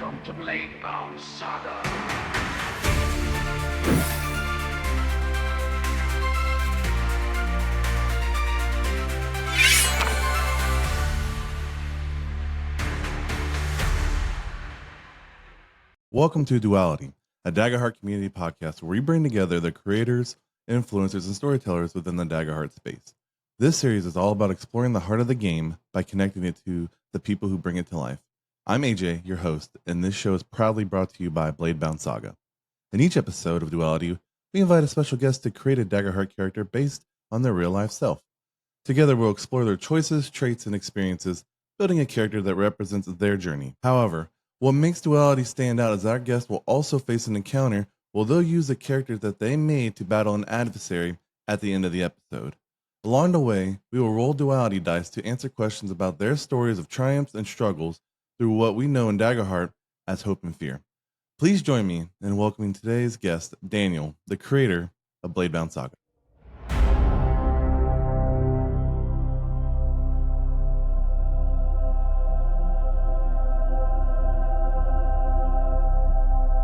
Welcome to BladeBound Saga. Welcome to Duality, a Daggerheart community podcast where we bring together the creators, influencers, and storytellers within the Daggerheart space. This series is all about exploring the heart of the game by connecting it to the people who bring it to life. I'm AJ, your host, and this show is proudly brought to you by BladeBound Saga. In each episode of Duality, we invite a special guest to create a Daggerheart character based on their real-life self. Together, we'll explore their choices, traits, and experiences, building a character that represents their journey. However, what makes Duality stand out is our guest will also face an encounter where they'll use a character that they made to battle an adversary at the end of the episode. Along the way, we will roll Duality Dice to answer questions about their stories of triumphs and struggles through what we know in Daggerheart as hope and fear. Please join me in welcoming today's guest, Daniel, the creator of BladeBound Saga.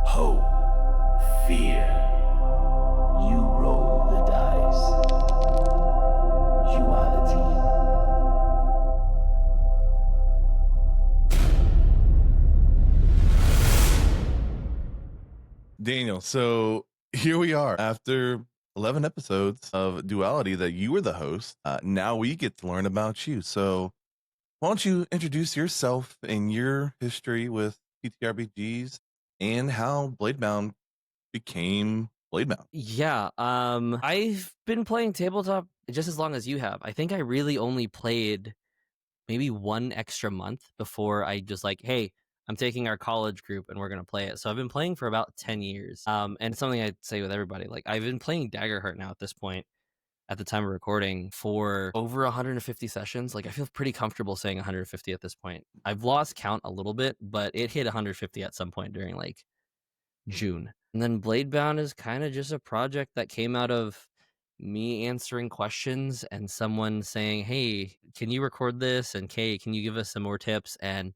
Hope, fear. You roll the dice. Duality. Daniel, so here we are after 11 episodes of Duality that you were the host. Now we get to learn about you. So why don't you introduce yourself and your history with TTRPGs and how BladeBound became BladeBound? Yeah, I've been playing tabletop just as long as you have. I think I really only played maybe one extra month before I just like, hey, I'm taking our college group and we're gonna play it. So I've been playing for about 10 years. And it's something I'd say with everybody. Like I've been playing Daggerheart now at this point, at the time of recording, for over 150 sessions. Like I feel pretty comfortable saying 150 at this point. I've lost count a little bit, but it hit 150 at some point during like June. And then BladeBound is kind of just a project that came out of me answering questions and someone saying, hey, can you record this? And Kay, can you give us some more tips? And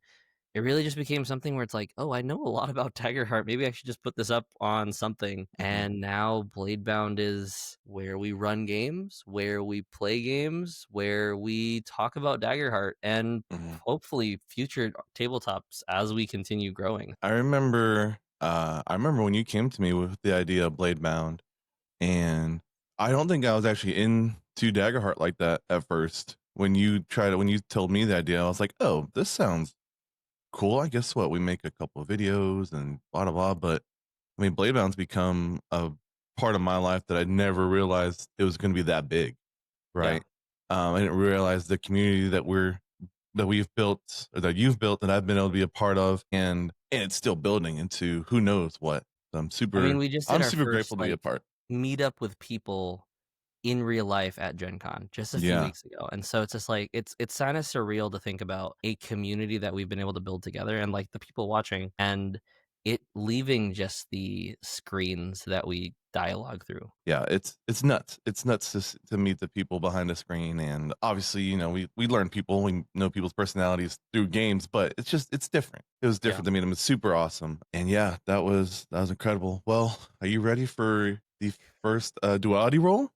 it really just became something where it's like, oh, I know a lot about Daggerheart. Maybe I should just put this up on something. And now BladeBound is where we run games, where we play games, where we talk about Daggerheart and hopefully future tabletops as we continue growing. I remember when you came to me with the idea of BladeBound, and I don't think I was actually into Daggerheart like that at first. When you told me the idea, I was like, oh, this sounds cool. I guess we make a couple of videos and blah blah blah. But I mean, BladeBound's become a part of my life that I never realized it was going to be that big, right? I didn't realize the community that we've built, or that you've built, that I've been able to be a part of, and it's still building into who knows what. So I'm We just did our super first grateful to be a part. meet up with people in real life at Gen Con just a few Yeah. weeks ago. And so it's just like it's kind of surreal to think about a community that we've been able to build together and like the people watching and it leaving just the screens that we dialogue through. Yeah, it's nuts. It's nuts to meet the people behind the screen, and obviously, we learn people, we know people's personalities through games, but it's different. It was different to meet them. It's super awesome, and yeah, that was incredible. Well, are you ready for the first duality roll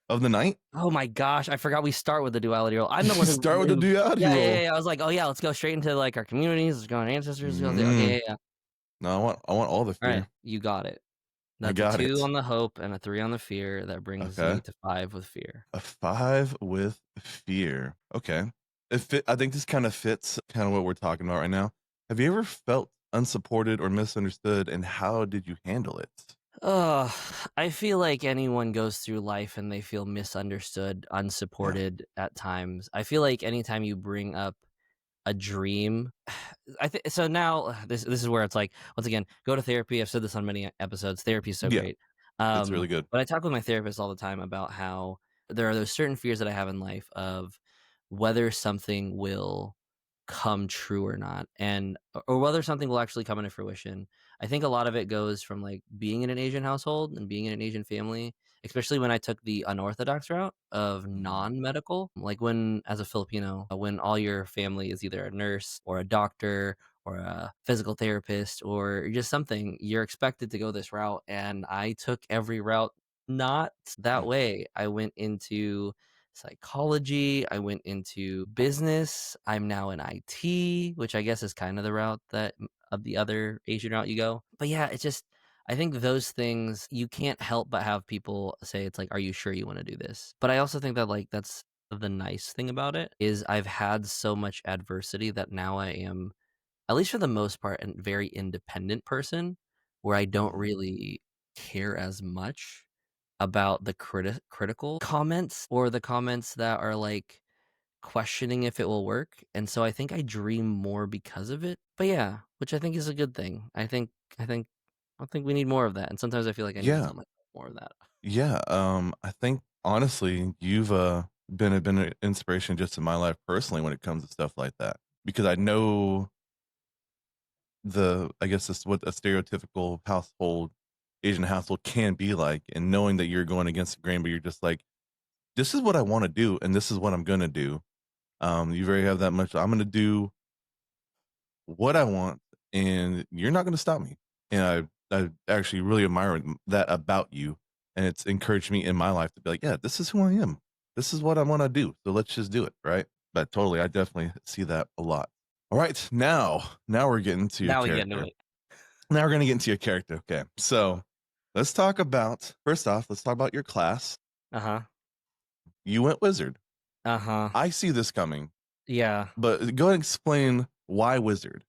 of the night? Oh my gosh, I forgot we start with the duality roll. I'm the one who Start with the duality roll. Yeah. I was like, oh yeah, let's go straight into like our communities, let's go on ancestors. Yeah. No, I want all the fear. All right, you got it. I That's got a 2 it. on the hope and a 3 on the fear. That brings Okay. me to 5 with fear. A 5 with fear. Okay. I think this kind of fits kind of what we're talking about right now. Have you ever felt unsupported or misunderstood, and how did you handle it? I feel like anyone goes through life and they feel misunderstood, unsupported at times. I feel like anytime you bring up a dream, I think so. Now this is where it's like, once again, go to therapy. I've said this on many episodes. Therapy is so Yeah, great. it's really good. But I talk with my therapist all the time about how there are those certain fears that I have in life of whether something will come true or not, and or whether something will actually come into fruition. I think a lot of it goes from like being in an Asian household and being in an Asian family, especially when I took the unorthodox route of non-medical, like when as a Filipino, when all your family is either a nurse or a doctor or a physical therapist or just something, you're expected to go this route. And I took every route not that way. I went into psychology, I went into business. I'm now in IT, which I guess is kind of the route that of the other Asian route you go. But yeah, it's just I think those things you can't help but have people say it's like, are you sure you want to do this? But I also think that like that's the nice thing about it is I've had so much adversity that now I am, at least for the most part, a very independent person where I don't really care as much about the critical comments or the comments that are like questioning if it will work. And so I think I dream more because of it. But yeah, which I think is a good thing. I think I think we need more of that. And sometimes I feel like I need to Yeah. tell myself more of that. Yeah. I think honestly, you've been an inspiration just in my life personally when it comes to stuff like that. Because I know I guess this what a stereotypical household, Asian household can be like, and knowing that you're going against the grain, but you're just like, this is what I want to do, and this is what I'm gonna do. You very have that much. I'm gonna do what I want, and you're not gonna stop me. And I actually really admire that about you, and it's encouraged me in my life to be like, yeah, this is who I am. This is what I want to do. So let's just do it, right? But totally, I definitely see that a lot. All right, now we're getting to your Now we get into character. it. Now we're gonna get into your character. Okay, so let's talk about first off. Let's talk about your class. Uh-huh. You went wizard. Uh-huh. I see this coming, Yeah. but go ahead and explain why wizard.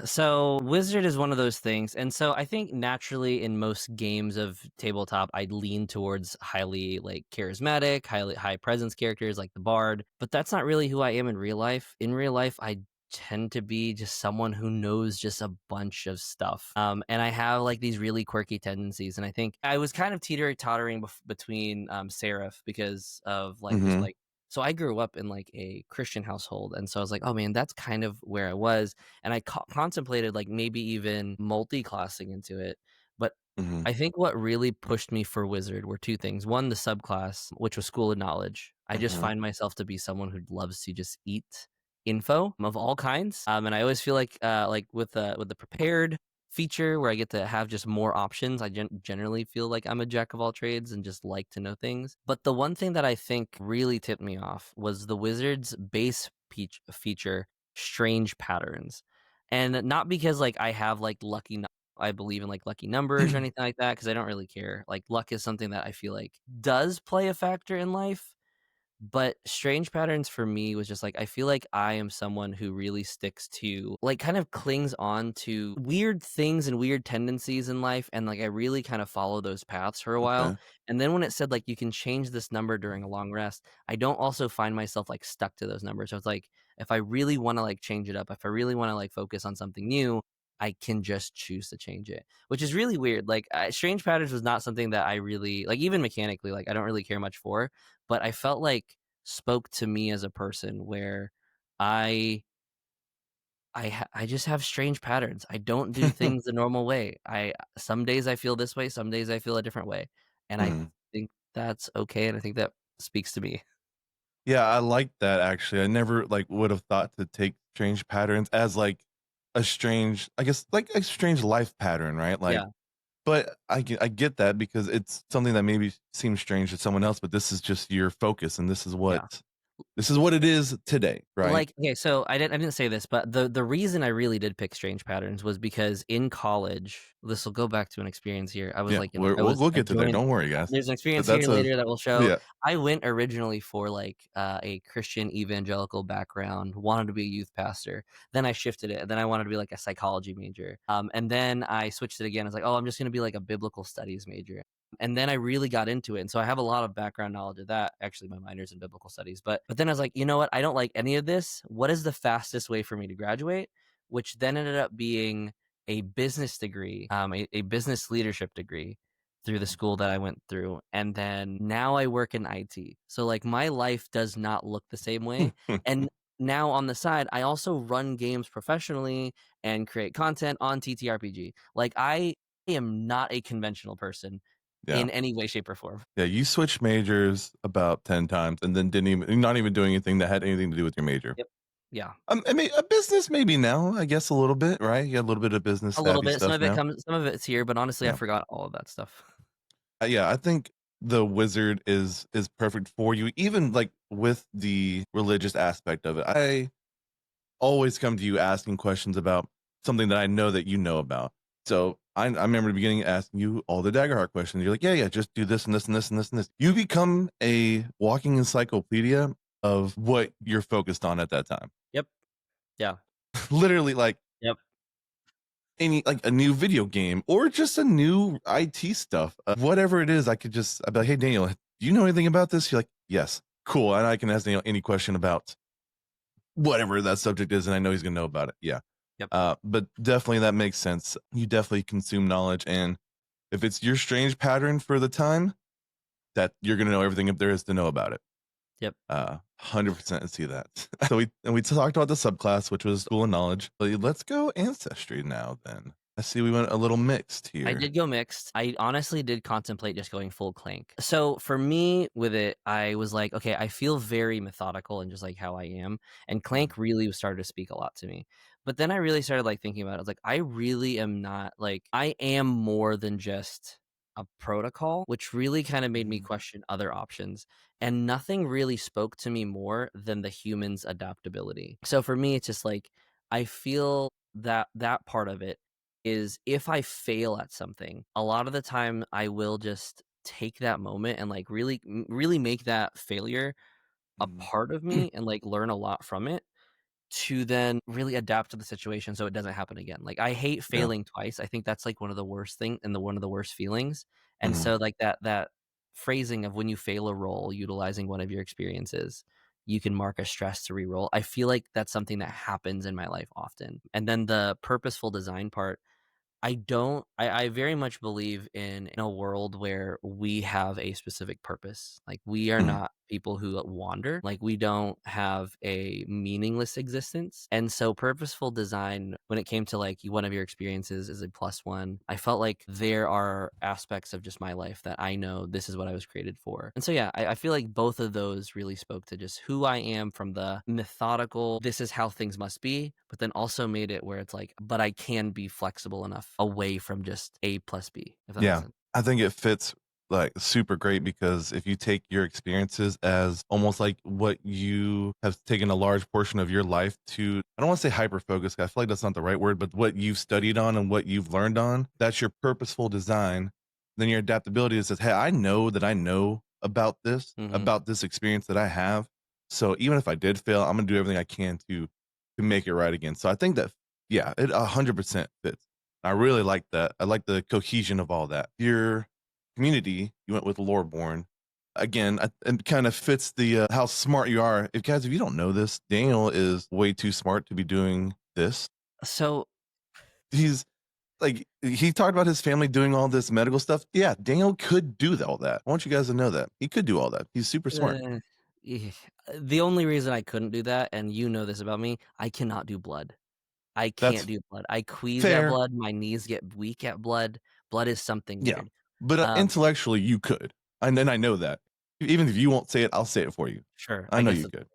So Wizard is one of those things. And so I think naturally in most games of tabletop, I'd lean towards highly like charismatic, highly high presence characters like the Bard. But that's not really who I am in real life. In real life, I tend to be just someone who knows just a bunch of stuff. And I have like these really quirky tendencies. And I think I was kind of teeter-tottering between Seraph because of like just Mm-hmm. like so I grew up in like a Christian household, and so I was like, oh man, that's kind of where I was, and I contemplated like maybe even multi-classing into it. But Mm-hmm. I think what really pushed me for Wizard were two things. One, the subclass, which was School of Knowledge. I just Mm-hmm. find myself to be someone who loves to just eat info of all kinds, and I always feel like with the prepared feature where I get to have just more options. I generally feel like I'm a jack of all trades and just like to know things. But the one thing that I think really tipped me off was the Wizard's base feature, Strange Patterns. And not because like I have like I believe in like lucky numbers or anything like that, because I don't really care. Like luck is something that I feel like does play a factor in life, but Strange Patterns for me was just like, I feel like I am someone who really sticks to, like, kind of clings on to weird things and weird tendencies in life. And like, I really kind of follow those paths for a while. Okay. And then when it said, like, you can change this number during a long rest, I don't also find myself like stuck to those numbers. So it's like, if I really want to like change it up, if I really want to like focus on something new, I can just choose to change it, which is really weird. Like, Strange Patterns was not something that I really like, even mechanically, like, I don't really care much for, but I felt like spoke to me as a person where I I just have strange patterns. I don't do things the normal way. I some days I feel this way, some days I feel a different way, and I Mhm. think that's okay, and I think that speaks to me. Yeah, I like that actually. I never like would have thought to take strange patterns as like a strange, I guess like a strange life pattern, right? Like, Yeah, but I get that because it's something that maybe seems strange to someone else, but this is just your focus, and yeah. this is what it is today, right? Like, okay, so I didn't say this, but the reason I really did pick strange patterns was because in college, this will go back to an experience here. I was Yeah, like, we'll I get to there. joined. Don't worry, guys. There's an experience here That's a later that will show. yeah. I went originally for like a Christian evangelical background, wanted to be a youth pastor. Then I shifted it. Then I wanted to be like a psychology major. And then I switched it again. I was like, oh, I'm just going to be like a biblical studies major. And then I really got into it. And so I have a lot of background knowledge of that. Actually, my minor's in biblical studies. But then I was like, you know what? I don't like any of this. What is the fastest way for me to graduate? Which then ended up being a business degree, a business leadership degree through the school that I went through. And then now I work in IT. So like my life does not look the same way. And now on the side, I also run games professionally and create content on TTRPG. Like I am not a conventional person Yeah. in any way, shape, or form. Yeah, you switched majors about 10 times and then didn't even not even doing anything that had anything to do with your major. Yep. Yeah, I mean, a business maybe now, I guess a little bit, right? You got a little bit of business a little savvy bit. stuff now. Some of it's here, but honestly, I Yeah. forgot all of that stuff. Yeah, I think the wizard is perfect for you, even like with the religious aspect of it. I always come to you asking questions about something that I know that you know about. So I remember the beginning asking you all the Daggerheart questions. You're like, yeah, just do this and this and this and this and this. You become a walking encyclopedia of what you're focused on at that time. Yep. Yeah. Literally, like Yep. any like a new video game or just a new IT stuff, whatever it is. I'd be like, hey Daniel, do you know anything about this? You're like, yes, cool, and I can ask Daniel any question about whatever that subject is, and I know he's gonna know about it. Yeah. Yep. But definitely that makes sense. You definitely consume knowledge, and if it's your strange pattern for the time, that you're gonna know everything if there is to know about it. Yep. 100% see that. So we talked about the subclass, which was school and knowledge. But let's go ancestry now. Then I see we went a little mixed here. I did go mixed. I honestly did contemplate just going full clank. So for me with it, I was like, okay, I feel very methodical and just like how I am. And clank really started to speak a lot to me. But then I really started like thinking about it. I was like, I really am not like, I am more than just a protocol, which really kind of made me question other options. And nothing really spoke to me more than the human's adaptability. So for me, it's just like, I feel that part of it is if I fail at something, a lot of the time I will just take that moment and like really make that failure a part of me and like learn a lot from it to then really adapt to the situation so it doesn't happen again. Like I hate Yeah. failing twice. I think that's like one of the worst thing and one of the worst feelings. And Mhm. so like that phrasing of when you fail a roll utilizing one of your experiences, you can mark a stress to re-roll. I feel like that's something that happens in my life often. And then the purposeful design part, I don't I very much believe in a world where we have a specific purpose. Like we are Mhm. not people who wander. Like we don't have a meaningless existence. And so purposeful design, when it came to like one of your experiences is a +1, I felt like there are aspects of just my life that I know this is what I was created for. And so yeah, I feel like both of those really spoke to just who I am from the methodical, this is how things must be, but then also made it where it's like, but I can be flexible enough away from just A plus B, if that makes Yeah, sense. I think it fits like super great because if you take your experiences as almost like what you have taken a large portion of your life to, I don't want to say hyper focus, I feel like that's not the right word, but what you've studied on and what you've learned on, that's your purposeful design. Then your adaptability is says, hey, I know that I know Mm-hmm. about this experience that I have. So even if I did fail, I'm gonna do everything I can to make it right again. So I think that yeah, it 100% fits. I really like that. I like the cohesion of all that. Your community, you went with Loreborn. Again, it kind of fits the how smart you are. If guys, if you don't know this, Daniel is way too smart to be doing this. So He's like he talked about his family doing all this medical stuff. Yeah, Daniel could do all that. I want you guys to know that he could do all that. He's super smart. uh, eh, the only reason I couldn't do that, and you know this about me, I cannot do blood. I can't That's do blood. I quease at fair. blood. My knees get weak at blood. Blood is something Yeah, weird. but Um, intellectually you could, and then I know that. Even if you won't say it, I'll say it for you. sure, I I know guess you that's could.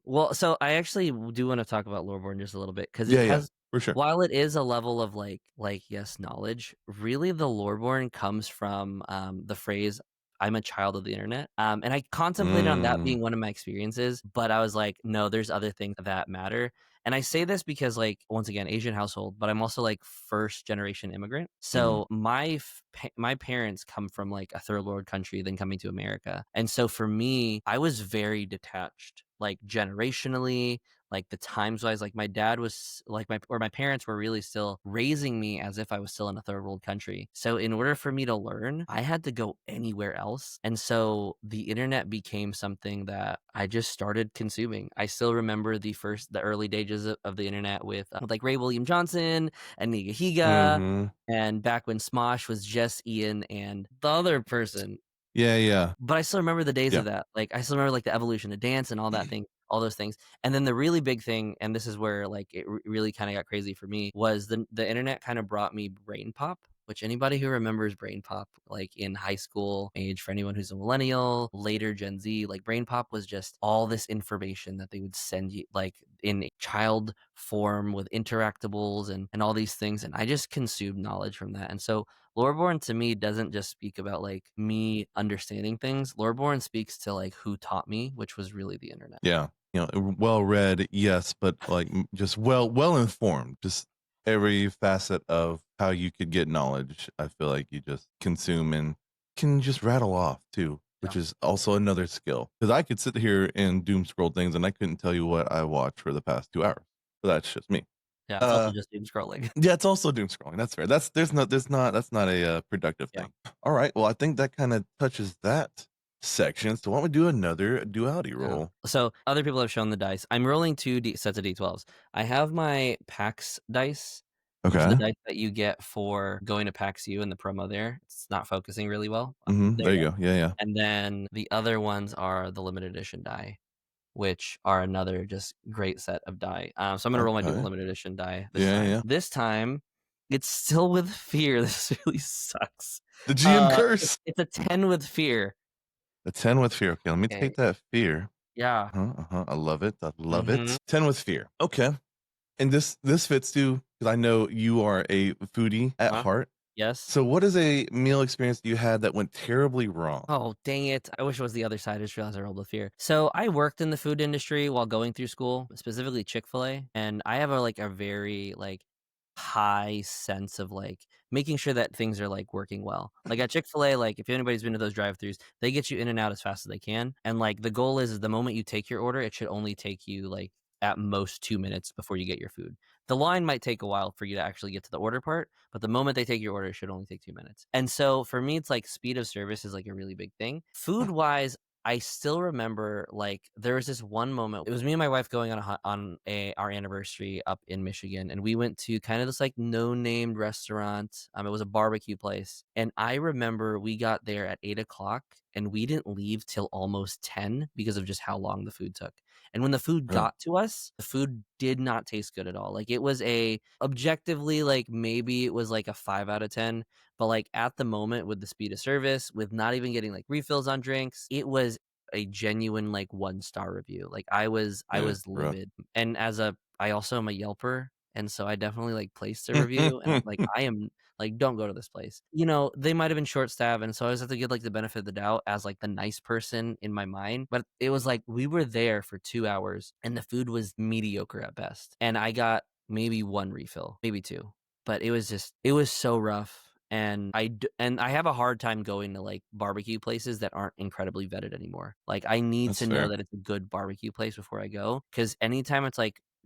well, so I actually do want to talk about Loreborn just a little bit because it Yeah, has, for sure. while it is a level of like yes, knowledge. Really, the Loreborn comes from the phrase "I'm a child of the internet," and I contemplated on that Mm, being one of my experiences, but I was like, no, there's other things that matter. And I say this because, like, once again, Asian household, but I'm also like first generation immigrant. mhm, So my parents come from like a third world country, then coming to America, and so for me, I was very detached, like generationally, like the times wise. Like my dad was like my parents were really still raising me as if I was still in a third world country. So in order for me to learn, I had to go anywhere else, and so the internet became something that I just started consuming. I still remember the early days of the internet with like Ray William Johnson and Nigahiga, mhm. and back when Smosh was just Ian and the other person. Yeah, yeah, But I still remember the days yeah. of that. Like, I still remember, like, the evolution of dance and all those things. And then the really big thing, and this is where, like, it really kinda got crazy for me, was the internet kinda brought me Brain Pop, which anybody who remembers Brain Pop, like, in high school age, for anyone who's a millennial, later Gen Z, like, Brain Pop was just all this information that they would send you. Like, in child form with interactables and all these things, and I just consumed knowledge from that. And so Loreborn to me doesn't just speak about like me understanding things. Loreborn speaks to like who taught me, which was really the internet. Yeah. Well read, yes, but like just well informed. Just every facet of how you could get knowledge, I feel like you just consume and can just rattle off too, which is also another skill. Because I could sit here and doom scroll things and I couldn't tell you what I watched for the past 2 hours. But that's just me. Yeah, it's also just doom scrolling. Yeah, it's also doom scrolling. That's fair. That's not a productive thing. All right. Well, I think that kind of touches that section. So why don't we do another duality roll? So other people have shown the dice. I'm rolling two sets of D12s. I have my PAX dice, which is the dice that you get for going to PAX U in the promo there. It's not focusing really well. There you go. Yeah. And then the other ones are the limited edition die, which are another just great set of die. So I'm going to roll my dual limited edition die this time. Yeah. This time, it's still with fear. This really sucks. The GM curse. It's a 10 with fear. A 10 with fear. Okay, let me take that fear. Yeah. I love it. I love it. 10 with fear. Okay. And this fits too, because I know you are a foodie at heart. Yes. So what is a meal experience you had that went terribly wrong? Oh, dang it. I wish it was the other side. I just realized I rolled with fear. So I worked in the food industry while going through school, specifically Chick-fil-A. And I have a very high sense of making sure that things are working well. Like at Chick-fil-A, if anybody's been to those drive-thrus, they get you in and out as fast as they can. And the goal is the moment you take your order, it should only take you at most 2 minutes before you get your food. The line might take a while for you to actually get to the order part, but the moment they take your order, it should only take 2 minutes. And so for me, it's speed of service is a really big thing. Food wise, I still remember there was this one moment. It was me and my wife going on our anniversary up in Michigan, and we went to kind of this no-named restaurant. It was a barbecue place, and I remember we got there at 8:00, and we didn't leave till almost 10 because of just how long the food took. And when the food got to us, the food did not taste good at all. It was objectively maybe it was a 5 out of 10. But at the moment with the speed of service, with not even getting refills on drinks, it was a genuine 1-star review. I was livid. And I also am a Yelper, and so I definitely placed a review, and I am don't go to this place. They might have been short staffed, and so I always have to give the benefit of the doubt as the nice person in my mind. But it was we were there for 2 hours, and the food was mediocre at best, and I got maybe 1 refill, maybe 2. But it was so rough. And I have a hard time going to barbecue places that aren't incredibly vetted anymore. I need That's to fair. know that it's a good barbecue place before I go, because anytime it's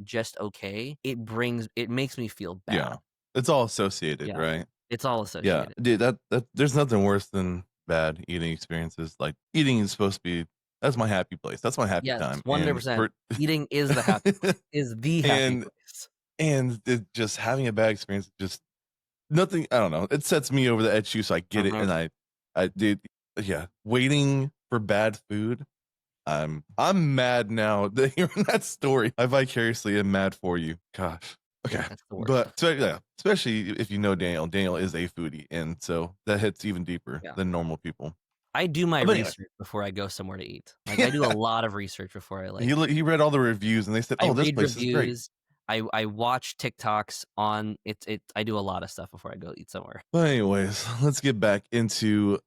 just okay, it makes me feel bad. Yeah. It's all associated, right? It's all associated. Yeah, dude, that there's nothing worse than bad eating experiences. Eating is supposed to be, that's my happy place. That's my happy time. 100%. Eating is the happy place, is the happy place. And just having a bad experience, just nothing. I don't know. It sets me over the edge too, so I get it. And I did. Yeah, waiting for bad food. I'm mad now that hearing that story. I vicariously am mad for you. Gosh. Okay. That's the worst. But so, yeah, especially if you know Daniel. Daniel is a foodie, and so that hits even deeper than normal people. I do my research before I go somewhere to eat. I do a lot of research before I He read all the reviews, and they said, "Oh, this place is great." I watch TikToks on it. I do a lot of stuff before I go eat somewhere. But anyways, let's get back into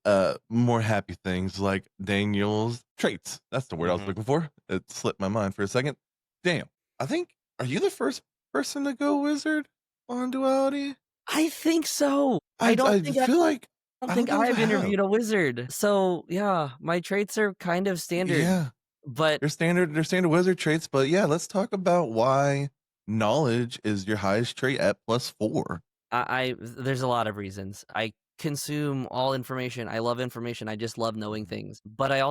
more happy things like Daniel's traits. That's the word I was looking for. It slipped my mind for a second. Daniel, are you the first person to go wizard on Duality? I think so. I don't think I've interviewed a wizard. So yeah, my traits are kind of standard. Yeah, but they're standard wizard traits. But yeah, let's talk about why knowledge is your highest trait at +4. There's a lot of reasons. I consume all information. I love information. I just love knowing things. But I'm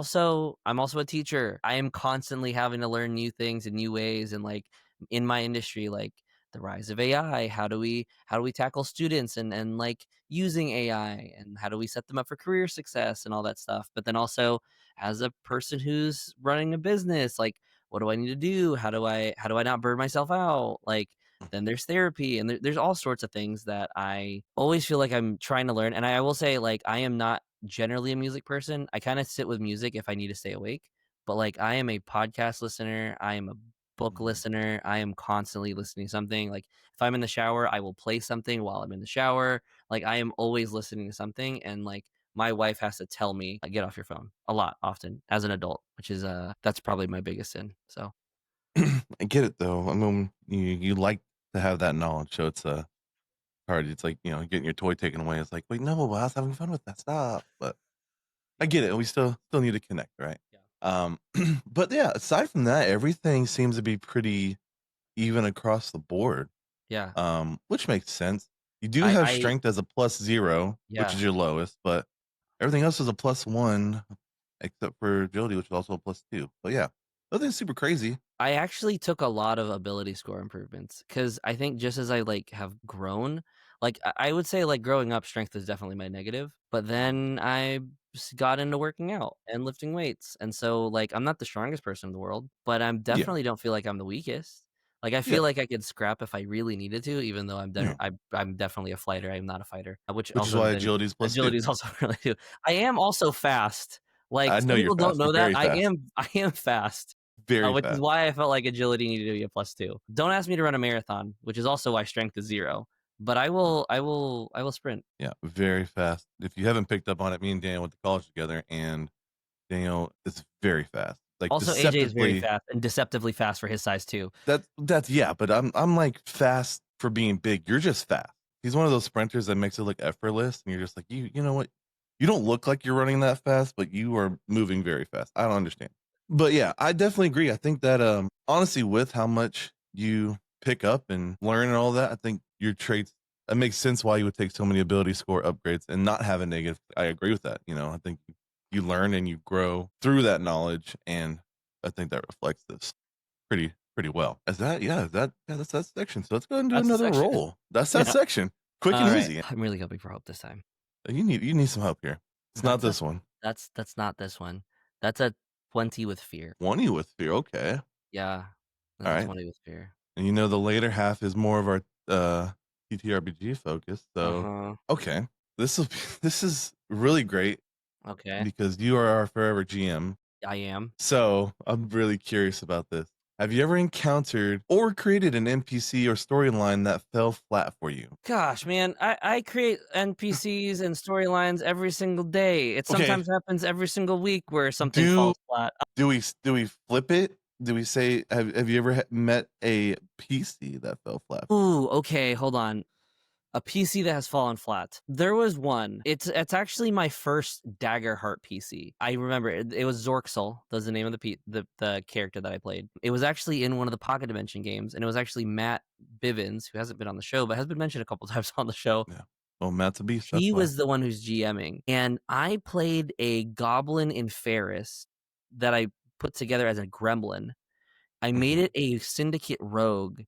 also a teacher. I am constantly having to learn new things and new ways. And in my industry, the rise of AI, how do we tackle students and using AI, and how do we set them up for career success and all that stuff. But then also as a person who's running a business, what do I need to do? How do I not burn myself out? Then there's therapy, and there's all sorts of things that I always feel like I'm trying to learn. And I will say, I am not generally a music person. I kind of sit with music if I need to stay awake, but I am a podcast listener. I am a book listener. I am constantly listening to something. Like if I'm in the shower, I will play something while I'm in the shower. Like I am always listening to something, and like my wife has to tell me, like, get off your phone a lot, often as an adult, which is that's probably my biggest sin. So I get it though. I mean, you like to have that knowledge, so it's hard. It's like, getting your toy taken away. It's like, wait, no, I was having fun with that. Stop. But I get it. We still need to connect, right? yeah, But yeah, aside from that, everything seems to be pretty even across the board. yeah, Which makes sense. You do have I strength as a +0, which is yeah. your lowest, but everything else is a +1, except for agility, which is also a +2. But yeah, nothing super crazy. I actually took a lot of ability score improvements because I think just as I like have grown, like I would say like growing up, strength is definitely my negative. But then I got into working out and lifting weights, and so like I'm not the strongest person in the world, but I'm Yeah, definitely don't feel like I'm the weakest. Like I yeah, feel like I could scrap if I really needed to, even though yeah. I'm definitely a fighter. I'm not a fighter, which Which is also why then agility is +2. agility is also really too. I am also fast. Like I know some you're people don't fast. You're know that very fast. I am fast. Very Which is fast. why I felt like agility needed to be a +2. Don't ask me to run a marathon, which is also why strength is 0, but I will sprint. Yeah, very fast. If you haven't picked up on it, me and Daniel went to college together, and Daniel is very fast. Like Also, AJ is very deceptively. fast and deceptively fast for his size too. That's yeah, but I'm like fast for being big. You're just fast. He's one of those sprinters that makes it look effortless, and you're just like, you know what? You don't look like you're running that fast, but you are moving very fast. I don't understand. But yeah, I definitely agree. I think that honestly, with how much you pick up and learn and all that, I think your traits, it makes sense why you would take so many ability score upgrades and not have a negative. I agree with that. I think you learn and you grow through that knowledge, and I think that reflects this pretty well. That's that section. So let's go ahead and do That's the another section. roll. That's that Yeah. section. Quick and Alright. easy. I'm really hoping for hope this time. You need some help here. It's not That's a this one. that's not this one. That's a 20 with fear. 20 with fear. Okay. Yeah. All That's a right. 20 with fear. And the later half is more of our TTRPG focus. So Uh-huh. okay. This is really great Okay. because you are our forever GM. I am. So I'm really curious about this. Have you ever encountered or created an NPC or storyline that fell flat for you? Gosh, man, I create NPCs and storylines every single day. It Okay. sometimes happens every single week where something Do falls flat. do we flip it? Do we say have you ever met a PC that fell flat? Ooh, okay, hold on. A PC that has fallen flat. There was one. It's actually my first Daggerheart PC. I remember it was Zorxel. Was the name of the character that I played. It was actually in one of the Pocket Dimension games, and it was actually Matt Bivens, who hasn't been on the show, but has been mentioned a couple times on the show. Yeah. Well, Matt's a beast. That's He why. was the one who's GMing, and I played a Goblin in Ferris that I put together as a gremlin. I made Mhm. it a syndicate rogue,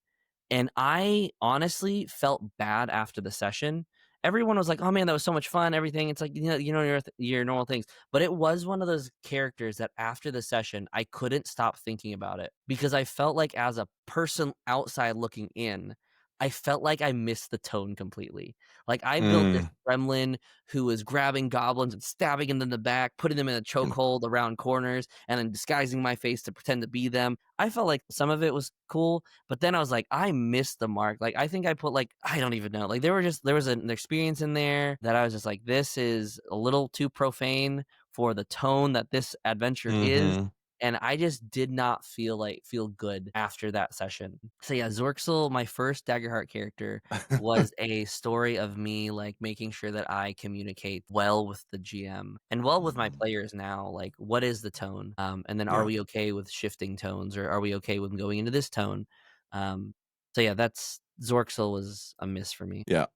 and I honestly felt bad after the session. Everyone was like, "Oh man, that was so much fun." Everything. It's like your normal things, but it was one of those characters that after the session, I couldn't stop thinking about it because I felt like as a person outside looking in, I felt like I missed the tone completely. Like I built this Mm. gremlin who was grabbing goblins and stabbing them in the back, putting them in a Mm. chokehold around corners, and then disguising my face to pretend to be them. I felt like some of it was cool, but then I was like, I missed the mark. Like I think I put like I don't even know. Like there was an experience in there that I was just like, this is a little too profane for the tone that this adventure is. Mhm. And I just did not feel good after that session. So yeah, Zorxel, my first Daggerheart character, was a story of me like making sure that I communicate well with the GM and well with my Mm. players now. Like, what is the tone? And then are Yeah. we okay with shifting tones, or are we okay with going into this tone? So yeah, that's Zorxel was a miss for me. Yeah.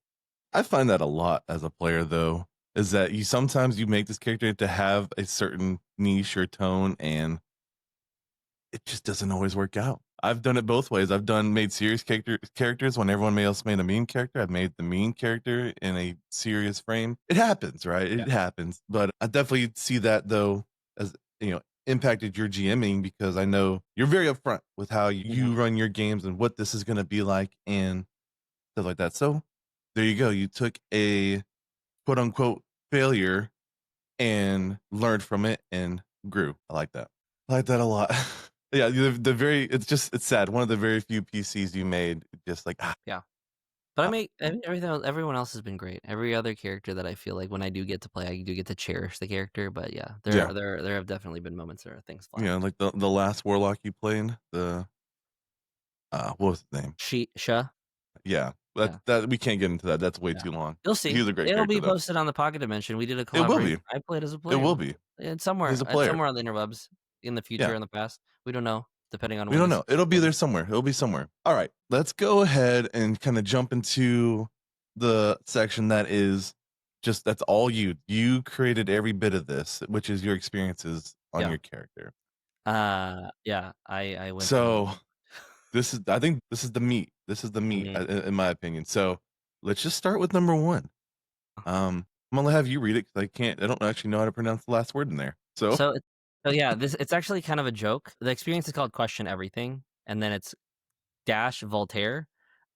I find that a lot as a player though, is that you sometimes you make this character to have a certain niche or tone, and it just doesn't always work out. I've done it both ways. I've made serious characters when everyone else made a mean character. I've made the mean character in a serious frame. It happens, right? Yeah. It happens. But I definitely see that though as impacted your GMing, because I know you're very upfront with how Mhm. you run your games and what this is going to be like and stuff like that. So there you go. You took a quote unquote failure and learned from it and grew. I like that. I like that a lot. Yeah, the very it's sad. One of the very few PCs you made, just like Yeah. But I uh, make everyone else has been great. Every other character that I feel like when I do get to play, I do get to cherish the character. But yeah, yeah, there have definitely been moments where things fly. yeah, like the last warlock you played, what was his name? Sha. Yeah, Yeah. that we can't get into that. That's way Yeah. too long. You'll He see. was a great It'll character be though. posted on the Pocket Dimension. We did a It will collaboration. be. I played as a It player. will be. It's He's somewhere. a It's player. somewhere on the interwebs in the future, Yeah. in the past. We don't know, depending on We when don't this know. It'll be goes there up. somewhere. It'll be somewhere. All right. Let's go ahead and kind of jump into the section that is just that's all you. You created every bit of this, which is your experiences on Yeah. your character. Yeah. I went through. So I think this is the meat. This is the meat, Mhm. in my opinion. So let's just start with number one. I'm gonna have you read it because I don't actually know how to pronounce the last word in there. So So, so yeah, it's actually kind of a joke. The experience is called Question Everything, and then it's dash Voltaire.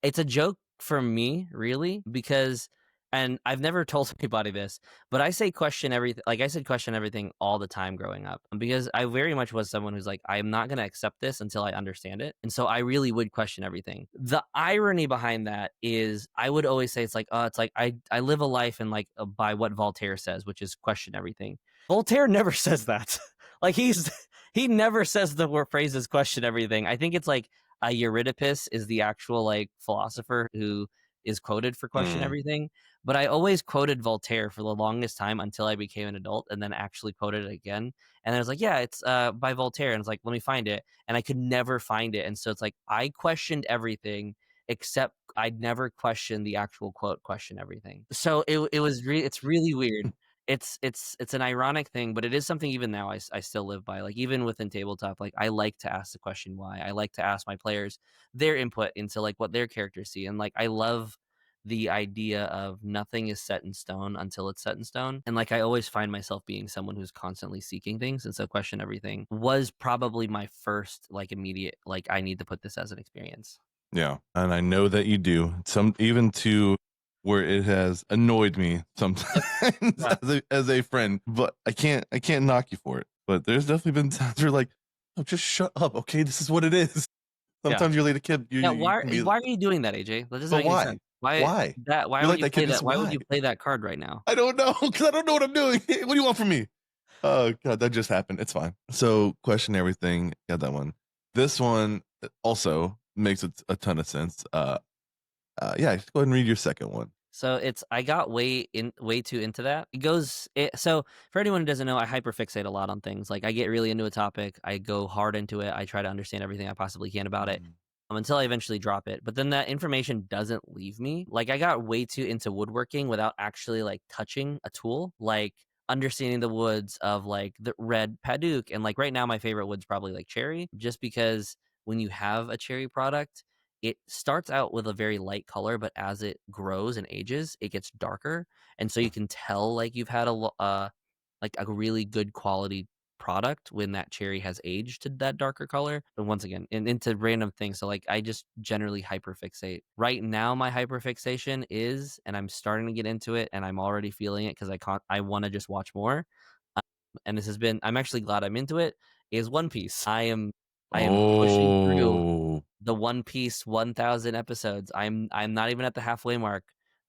It's a joke for me, really, because and I've never told anybody this, but I say question everything. Like I said, question everything all the time growing up because I very much was someone who's like, I'm not going to accept this until I understand it. And so I really would question everything. The irony behind that is I would always say, it's like I live a life and like by what Voltaire says, which is question everything. Voltaire never says that. Like he never says the word phrases question everything. I think it's like Eurydice is the actual like philosopher who is quoted for question mm, everything. But I always quoted Voltaire for the longest time until I became an adult, and then actually quoted it again. And I was like, yeah, it's by Voltaire. And it's like, let me find it, and I could never find it. And so it's like I questioned everything except I'd never questioned the actual quote question everything. So it's really weird. It's an ironic thing, but it is something even now I still live by. Like even within tabletop, like I like to ask the question why. I like to ask my players their input into like what their characters see, and like I love the idea of nothing is set in stone until it's set in stone. And like I always find myself being someone who's constantly seeking things, and so question everything was probably my first like immediate like I need to put this as an experience. yeah, and I know that you do. Some even to where it has annoyed me sometimes Yeah. as a friend, but I can't knock you for it. But there's definitely been times where like, oh, just shut up, okay? This is what it is. Yeah. Sometimes you're like a kid. Yeah, You can be, why are you doing that, AJ? That doesn't but make any why? sense. Why Why? that why You're would like you that play kid. that? Just Why would why? you play that card right now? I don't know because I don't know what I'm doing. What do you want from me? Oh god, that just happened. It's fine. So question everything. Got that one. This one also makes a ton of sense. Yeah, just go ahead and read your second one. So it's I got way too into that. So for anyone who doesn't know, I hyperfixate a lot on things. Like I get really into a topic, I go hard into it, I try to understand everything I possibly can about it Mm. until I eventually drop it. But then that information doesn't leave me. Like I got way too into woodworking without actually like touching a tool, like understanding the woods of like the red Paduk. And like right now, my favorite wood's probably like cherry, just because when you have a cherry product, it starts out with a very light color, but as it grows and ages, it gets darker, and so you can tell like you've had like a really good quality product when that cherry has aged to that darker color. But once again, into random things. So like I just generally hyperfixate. Right now, my hyperfixation is, and I'm starting to get into it, and I'm already feeling it because I want to just watch more. And this has been. I'm actually glad I'm into it. Is One Piece. I am pushing through Oh, the One Piece 1,000 episodes. I'm not even at the halfway mark,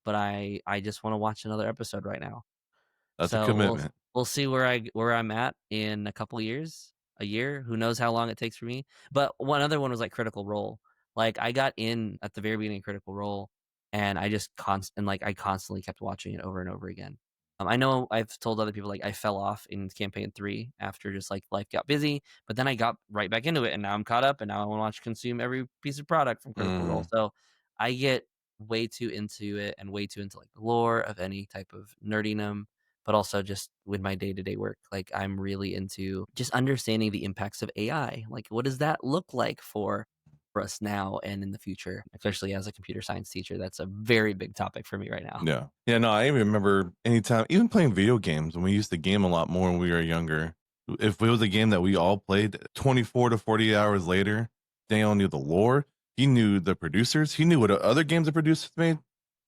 but I just want to watch another episode right now. that's a So commitment. we'll see where I'm at in a couple years, a year. Who knows how long it takes for me? But one other one was like Critical Role. Like I got in at the very beginning of Critical Role, and I just I constantly kept watching it over and over again. I know I've told other people like I fell off in campaign 3 after just like life got busy, but then I got right back into it, and now I'm caught up, and now I want to watch consume every piece of product from Critical Role. Mm. So I get way too into it and way too into like the lore of any type of nerdiness, but also just with my day-to-day work. Like I'm really into just understanding the impacts of AI. Like what does that look like for us now and in the future, especially as a computer science teacher? That's a very big topic for me right now. Yeah, yeah. No, I remember anytime, even playing video games when we used to game a lot more when we were younger. If it was a game that we all played, 24 to 48 hours later, Daniel knew the lore. He knew the producers. He knew what other games the producers made.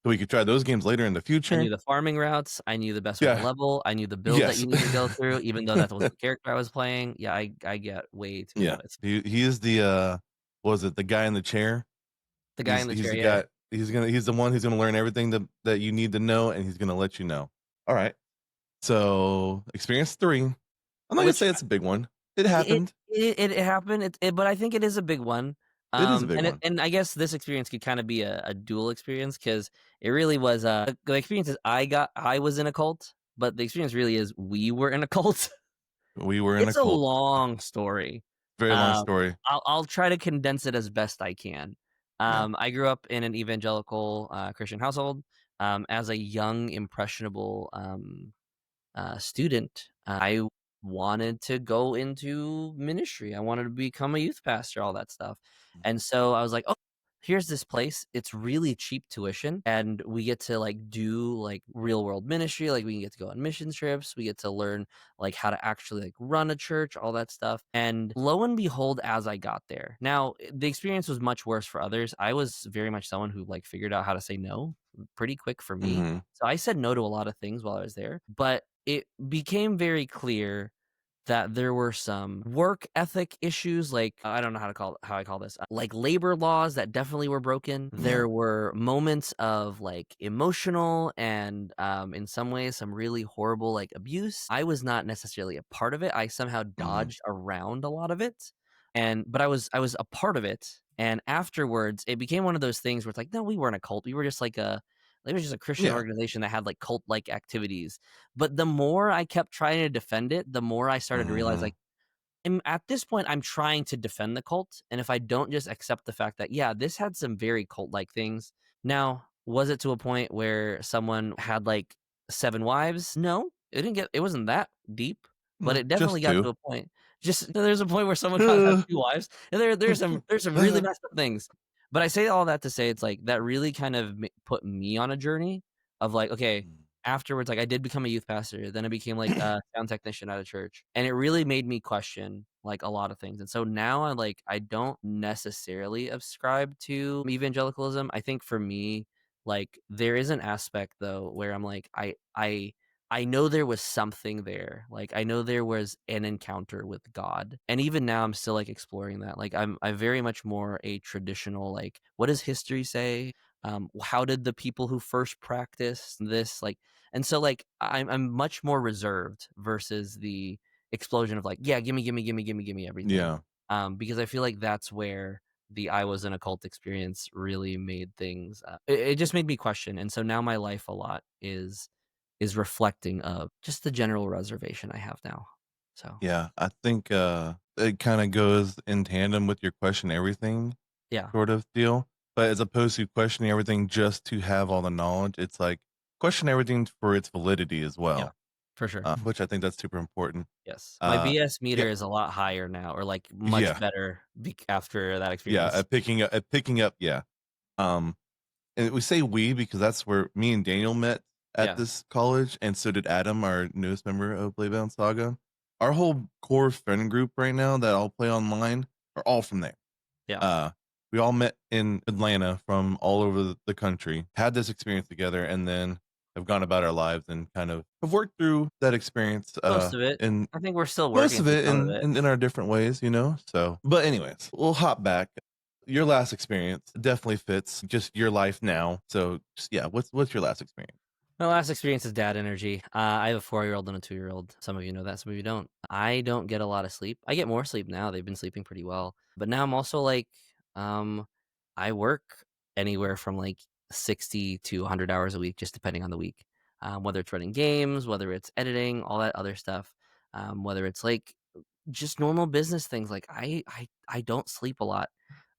so we could try those games later in the I future. knew the farming routes. I knew the best way to Yeah. level. I knew the build that Yes. you need to go through, even though that was the character I was playing. Yeah, I get way too Yeah. into He is the what was it, the guy in the chair? the guy in the He's chair. the Yeah, guy. He's the one who's gonna learn everything that you need to know, and he's gonna let you know. All right. So experience 3. I'm not gonna which say it's a big one. It it happened. it happened. But I think it is a big one. It is a big one. And I guess this experience could kind of be a dual experience because it really was. The experience is I was in a cult, but the experience really is we were in a cult. We were in a It's a cult. long story. Very long story. I'll try to condense it as best I can. Yeah. I grew up in an evangelical Christian household. As a young, impressionable student, I wanted to go into ministry. I wanted to become a youth pastor, all that stuff. And so I was like, oh, here's this place. It's really cheap tuition, and we get to like do like real world ministry. Like we can get to go on mission trips. We get to learn like how to actually like run a church, all that stuff. And lo and behold, as I got there, now the experience was much worse for others. I was very much someone who like figured out how to say no pretty quick for me. Mm-hmm. So I said no to a lot of things while I was there, but it became very clear that there were some work ethic issues, like I don't know how I call this, like labor laws that definitely were broken. Yeah. There were moments of like emotional and in some ways some really horrible like abuse. I was not necessarily a part of it. I somehow dodged around a lot of it, but I was a part of it. And afterwards, it became one of those things where it's like, no, we weren't a cult. We were just like it was just a Christian Yeah. organization that had like cult like activities. But the more I kept trying to defend it, the more I started to realize like at this point I'm trying to defend the cult. And if I don't just accept the fact that, yeah, this had some very cult like things. Now, was it to a point where someone had like 7 wives? No, it wasn't that deep, but it definitely Just got 2. to a point. Just there's a point where someone had 2 wives. And there's some really messed up things. But I say all that to say it's like that really kind of put me on a journey of like, okay, afterwards, like I did become a youth pastor. Then I became like a sound technician at a church, and it really made me question like a lot of things. And so now I don't necessarily ascribe to evangelicalism. I think for me, like there is an aspect though where I'm like I know there was something there. Like I know there was an encounter with God. And even now I'm still like exploring that. Like I'm very much more a traditional like what does history say? How did the people who first practiced this like, and so like I'm much more reserved versus the explosion of like, yeah, gimme everything. Yeah. Because I feel like that's where the I was in a cult experience really made things it just made me question. And so now my life a lot is reflecting of just the general reservation I have now. So Yeah. I think it kind of goes in tandem with your question everything yeah, sort of deal. But as opposed to questioning everything just to have all the knowledge, it's like question everything for its validity as yeah, well. for sure. Which I think that's super important. Yes. My BS Yeah. meter is a lot higher now, or like much Yeah. better after that Yeah. experience. At picking up. Yeah. Um, and we say we because that's where me and Daniel met at Yeah. this college, and so did Adam, our newest member of BladeBound Saga. Our whole core friend group right now that all play online are all from there. Yeah. We all met in Atlanta from all over the country, had this experience together, and then have gone about our lives and kind of have worked through that experience. Most of it. In I think we're still most working of through it some of in, it. in our different ways, So, but anyways, we'll hop back. Your last experience definitely fits just your life now. So, yeah, what's your last experience? My last experience is dad energy. I have a 4-year-old and a 2-year-old. Some of you know that, some of you don't. I don't get a lot of sleep. I get more sleep now. They've been sleeping pretty well. But now I'm also like, I work anywhere from like 60 to 100 hours a week, just depending on the week. Whether it's running games, whether it's editing, all that other stuff. Whether it's like just normal business things. Like I don't sleep a lot.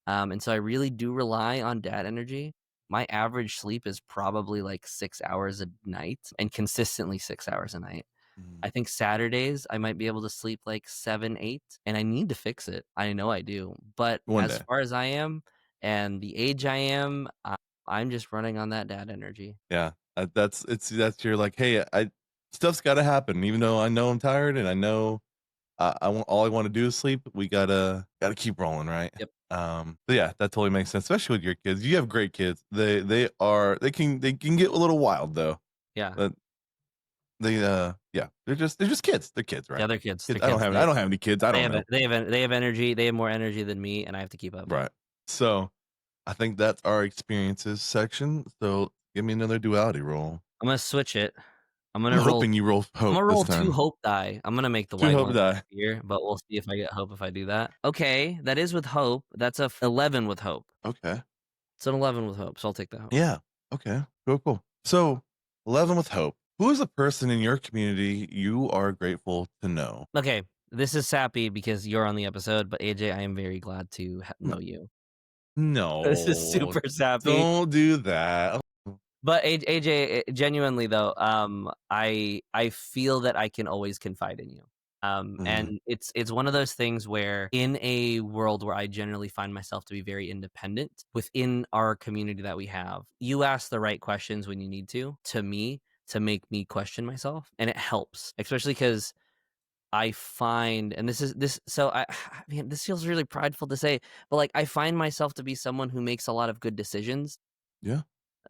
And so I really do rely on dad energy. My average sleep is probably like 6 hours a night and consistently 6 hours a night. I think Saturdays I might be able to sleep like 7, 8, and I need to fix it. I know I do. But One as day. far as I am and the age I am, I'm just running on that dad energy. Yeah, that's you're like, hey, stuff's got to happen, even though I know I'm tired and I know all I want to do is sleep. We gotta keep rolling, right? Yep. But yeah, that totally makes sense, especially with your kids. You have great kids. They can get a little wild though. Yeah. But yeah, they're just kids. They're kids, right? Yeah, they're kids. Kids. They're kids. I don't have any kids. I They don't have know. they have energy. They have more energy than me, and I have to keep up. Right. So I think that's our experiences section. So give me another duality roll. I'm gonna switch it. I'm I'm gonna roll. hoping you roll I'm hope gonna this roll 2 time. hope die. I'm gonna make the 2 white hope one die. here, but we'll see if I get hope if I do that. Okay, that is with hope. That's a 11 with hope. Okay. It's an 11 with hope, so I'll take the hope. Yeah. Okay. Cool. So 11 with hope. Who is a person in your community you are grateful to know? Okay, this is sappy because you're on the episode, but AJ, I am very glad to know you. No. This is super sappy. Don't do that. But AJ, genuinely though, I feel that I can always confide in you. And it's one of those things where in a world where I generally find myself to be very independent within our community that we have, you ask the right questions when you need to me to make me question myself, and it helps, especially because I find, and so I mean, this feels really prideful to say, but like I find myself to be someone who makes a lot of good decisions Yeah.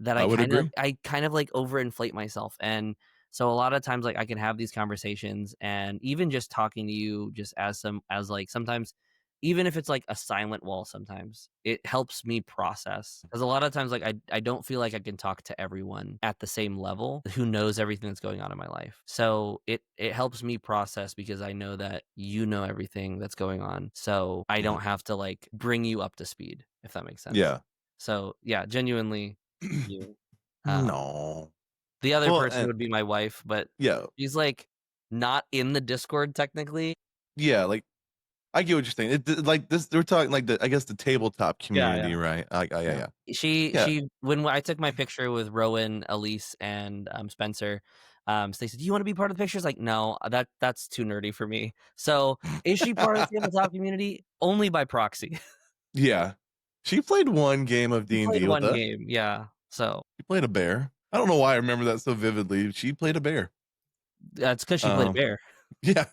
that I would agree. I kind of like overinflate myself. And so a lot of times like I can have these conversations, and even just talking to you just as like sometimes even if it's like a silent wall, sometimes it helps me process, because a lot of times like I don't feel like I can talk to everyone at the same level who knows everything that's going on in my life. So it helps me process because I know that you know everything that's going on, so I don't have to like bring you up to speed, if that makes sense. Yeah. So yeah, genuinely you. No. The other Well, person and would be my wife, but yeah. she's like not in the Discord technically. Yeah, like I get what you're saying. Like this, we're talking like I guess the tabletop Yeah, community, right? Yeah. Yeah. She when I took my picture with Rowan, Elise, and Spencer, so they said, "Do you want to be part of the picture?" It's like, no, that's too nerdy for me. So is she part of the tabletop community? Only by proxy. Yeah. She played one game of She played D&D with one us. game, yeah. So She played a bear. I don't know why I remember that so vividly. She played a bear. that's because she played a Um, bear. yeah.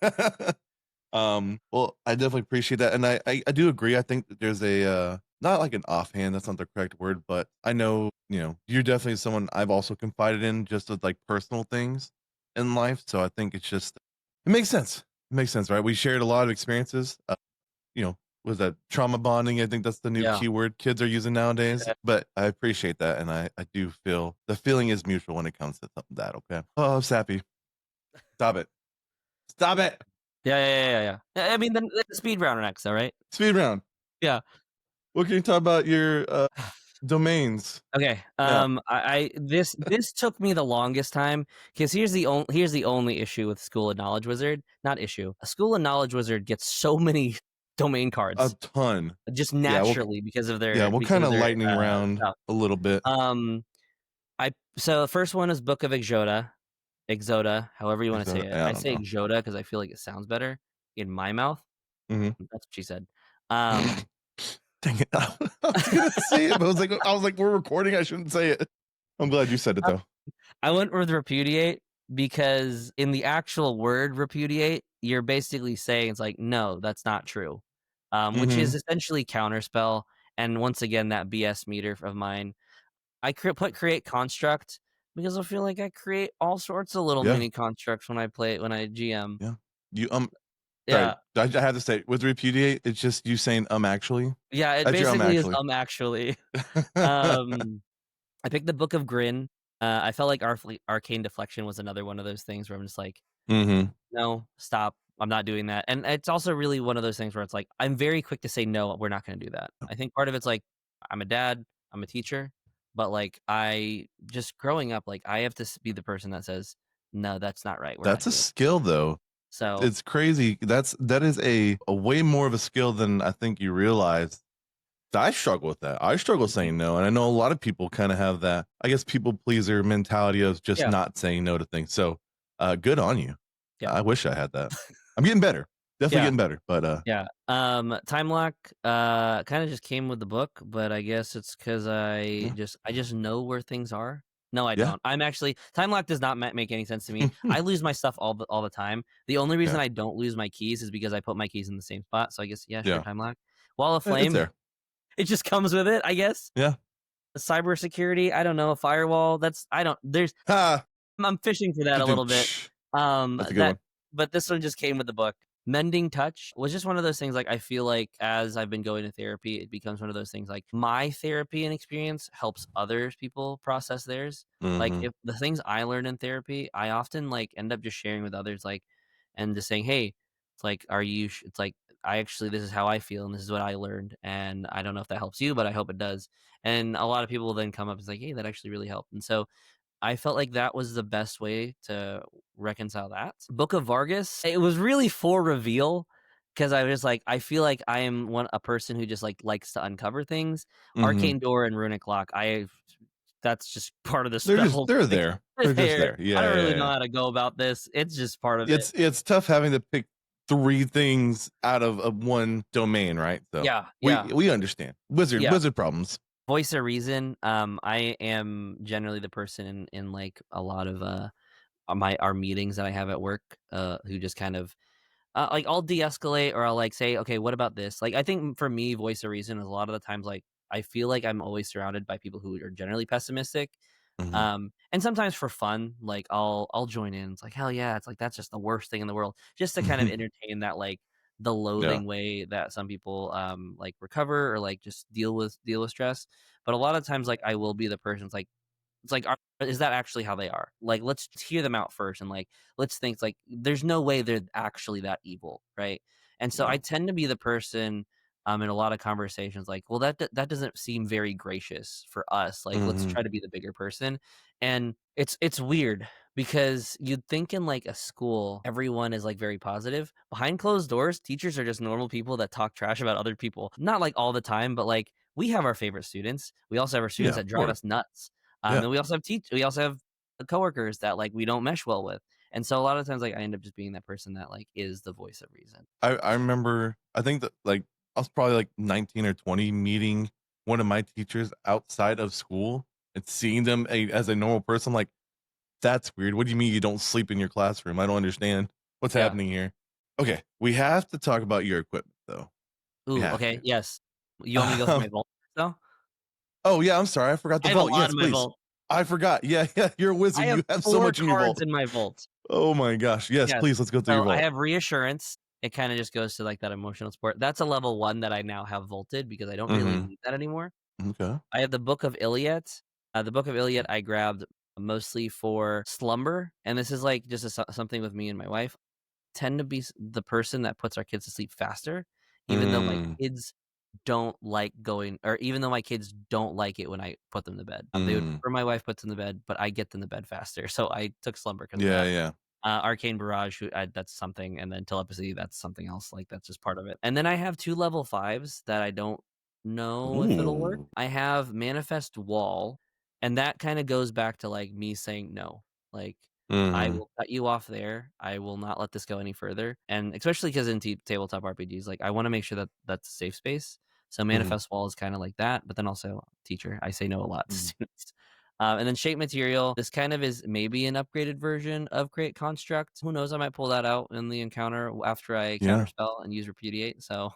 Well, I definitely appreciate that. And I do agree. I think that there's not like an offhand, that's not the correct word, but I know, you're definitely someone I've also confided in just with like personal things in life. So I think it makes sense. It makes sense, right? We shared a lot of experiences. Was that trauma bonding? I think that's the new Yeah. keyword kids are using nowadays. Yeah. But I appreciate that, and I do feel the feeling is mutual when it comes to that. Okay. Oh, Sappy, stop it, stop it. Yeah. I mean, then the speed round next, all right? Speed round. Yeah. What can you talk about your domains? Okay. Yeah. This took me the longest time, because here's the only issue with School of Knowledge Wizard. Not issue. A School of Knowledge Wizard gets so many domain A cards ton. just Yeah. naturally because of their We'll kind of lightning round stuff. a little bit. So the first one is Book of Exoda, however you want to say it. I I don't say know. Exoda because I feel like it sounds better in my mouth. Mhm. That's what she said. Dang it! I was gonna say it, but I was like, we're recording. I shouldn't say it. I'm glad you said it though. I went with repudiate because in the actual word repudiate, you're basically saying it's like, no, that's not true, which is essentially counterspell. And once again, that BS meter of mine, I put create construct because I feel like I create all sorts of little Yeah. mini constructs when I GM. Yeah. You Yeah. Sorry, I have to say with repudiate, it's just you saying actually. Yeah, it That's your basically is actually. actually. I picked the Book of Grin. I felt like Arcane Deflection was another one of those things where I'm just like, no, stop. I'm not doing that. And it's also really one of those things where it's like, I'm very quick to say, no, we're not going to do that. I think part of it's like, I'm a dad, I'm a teacher, but like, I just growing up, like, I have to be the person that says, no, that's not right. That's a skill though. So It's crazy. That is a way more of a skill than I think you realize. I struggle with that. I struggle saying no. And I know a lot of people kind of have that, I guess, people pleaser mentality of just not saying no to things. So good on you. Yeah. I wish I had that. I'm getting better. Definitely getting better. But yeah. Time lock kind of just came with the book, but I guess it's because I just know where things are. No, I Yeah. don't. I'm actually time lock does not make any sense to me. I lose my stuff all the time. The only reason Yeah. I don't lose my keys is because I put my keys in the same spot. So I guess yeah, sure, Yeah. time lock. Wall of It's flame, there. it just comes with it, I guess. Yeah. Cybersecurity, I don't know. A firewall, that's I don't. There's Ha. I'm fishing for that a little bit. That's a good That one. but this one just came with the book. Mending touch was just one of those things. Like I feel like as I've been going to therapy, it becomes one of those things. Like my therapy and experience helps others people process theirs. Like Mm-hmm. if the things I learn in therapy, I often like end up just sharing with others. Like and just saying, hey, it's like, are you? It's like I actually this is how I feel and this is what I learned, and I don't know if that helps you, but I hope it does. And a lot of people will then come up and say, hey, that actually really helped. And so I felt like that was the best way to reconcile that. Book of Vargas, it was really for reveal because I was like, I feel like I am a person who just like likes to uncover things. Mm-hmm. Arcane Door and Runic Lock, that's just part of the spell. They're there. They're just There. there. I Yeah, don't yeah, really know yeah. how to go about this. It's just part of it. It's tough having to pick three things out of one domain, right? So Yeah, we yeah, we understand. yeah. Wizard problems. Voice of reason. I am generally the person in like a lot of our meetings that I have at work, who just kind of like I'll de-escalate or I'll like say, okay, what about this? Like I think for me, voice of reason is a lot of the times like I feel like I'm always surrounded by people who are generally pessimistic. Mm-hmm. And sometimes for fun, like I'll join in. It's like hell yeah, it's like that's just the worst thing in the world, just to kind of entertain that like the Yeah. loathing way that some people like recover or like just deal with stress. But a lot of times, like I will be the person. It's like, is that actually how they are? Like, let's hear them out first, and like, let's think like, there's no way they're actually that evil, right? And so Yeah. I tend to be the person, in a lot of conversations, like, well, that doesn't seem very gracious for us. Like, let's Mm-hmm. try to be the bigger person, and it's weird because you'd think in like a school, everyone is like very positive. Behind closed doors, teachers are just normal people that talk trash about other people. Not like all the time, but like we have our favorite students. We also have our students Yeah, that of drive course. us nuts, Yeah. and we also have coworkers that like we don't mesh well with. And so a lot of times like I end up just being that person that like is the voice of reason. I remember I think that like I was probably like 19 or 20 meeting one of my teachers outside of school and seeing them as a normal person. Like, that's weird. What do you mean you don't sleep in your classroom? I don't understand what's Yeah. happening here. Okay, we have to talk about your equipment though. We Ooh, have okay. to. yes. You want me to go through my vault though? Oh yeah, I'm sorry. I forgot the I have a vault. lot Yes, in my please. vault. I forgot. Yeah, yeah. You're a I wizard. have You have so 4 much in your cards vault. in my vault. Oh my gosh. Yes, Yes. please. Let's go through your So I vault. have reassurance. It kind of just goes to like that emotional support. That's a level 1 that I now have vaulted because I don't really Mm-hmm. need that anymore. Okay. I have the Book of Iliad. The Book of Iliad I grabbed mostly for slumber, and this is like just something with me and my wife. Tend to be the person that puts our kids to sleep faster, even though my Mm, kids don't like going, or even though my kids don't like it when I put them to bed. They would mm. prefer my wife puts them to bed, but I get them to bed faster. So I took slumber because of Yeah, that. yeah. Arcane Barrage, that's something, and then Telepathy, that's something else. Like that's just part of it. And then I have 2 level 5s that I don't know if it'll work. Ooh. I have Manifest Wall, and that kind of goes back to like me saying no. Like I Mm-hmm. will cut you off there. I will not let this go any further. And especially because in tabletop RPGs, like I want to make sure that that's a safe space. So Mm-hmm. Manifest Wall is kind of like that, but then also teacher. I say no a lot to Mm-hmm. students. And then Shape Material, this kind of is maybe an upgraded version of Create Construct. Who knows? I might pull that out in the encounter after I Yeah. counterspell and use Repudiate. So,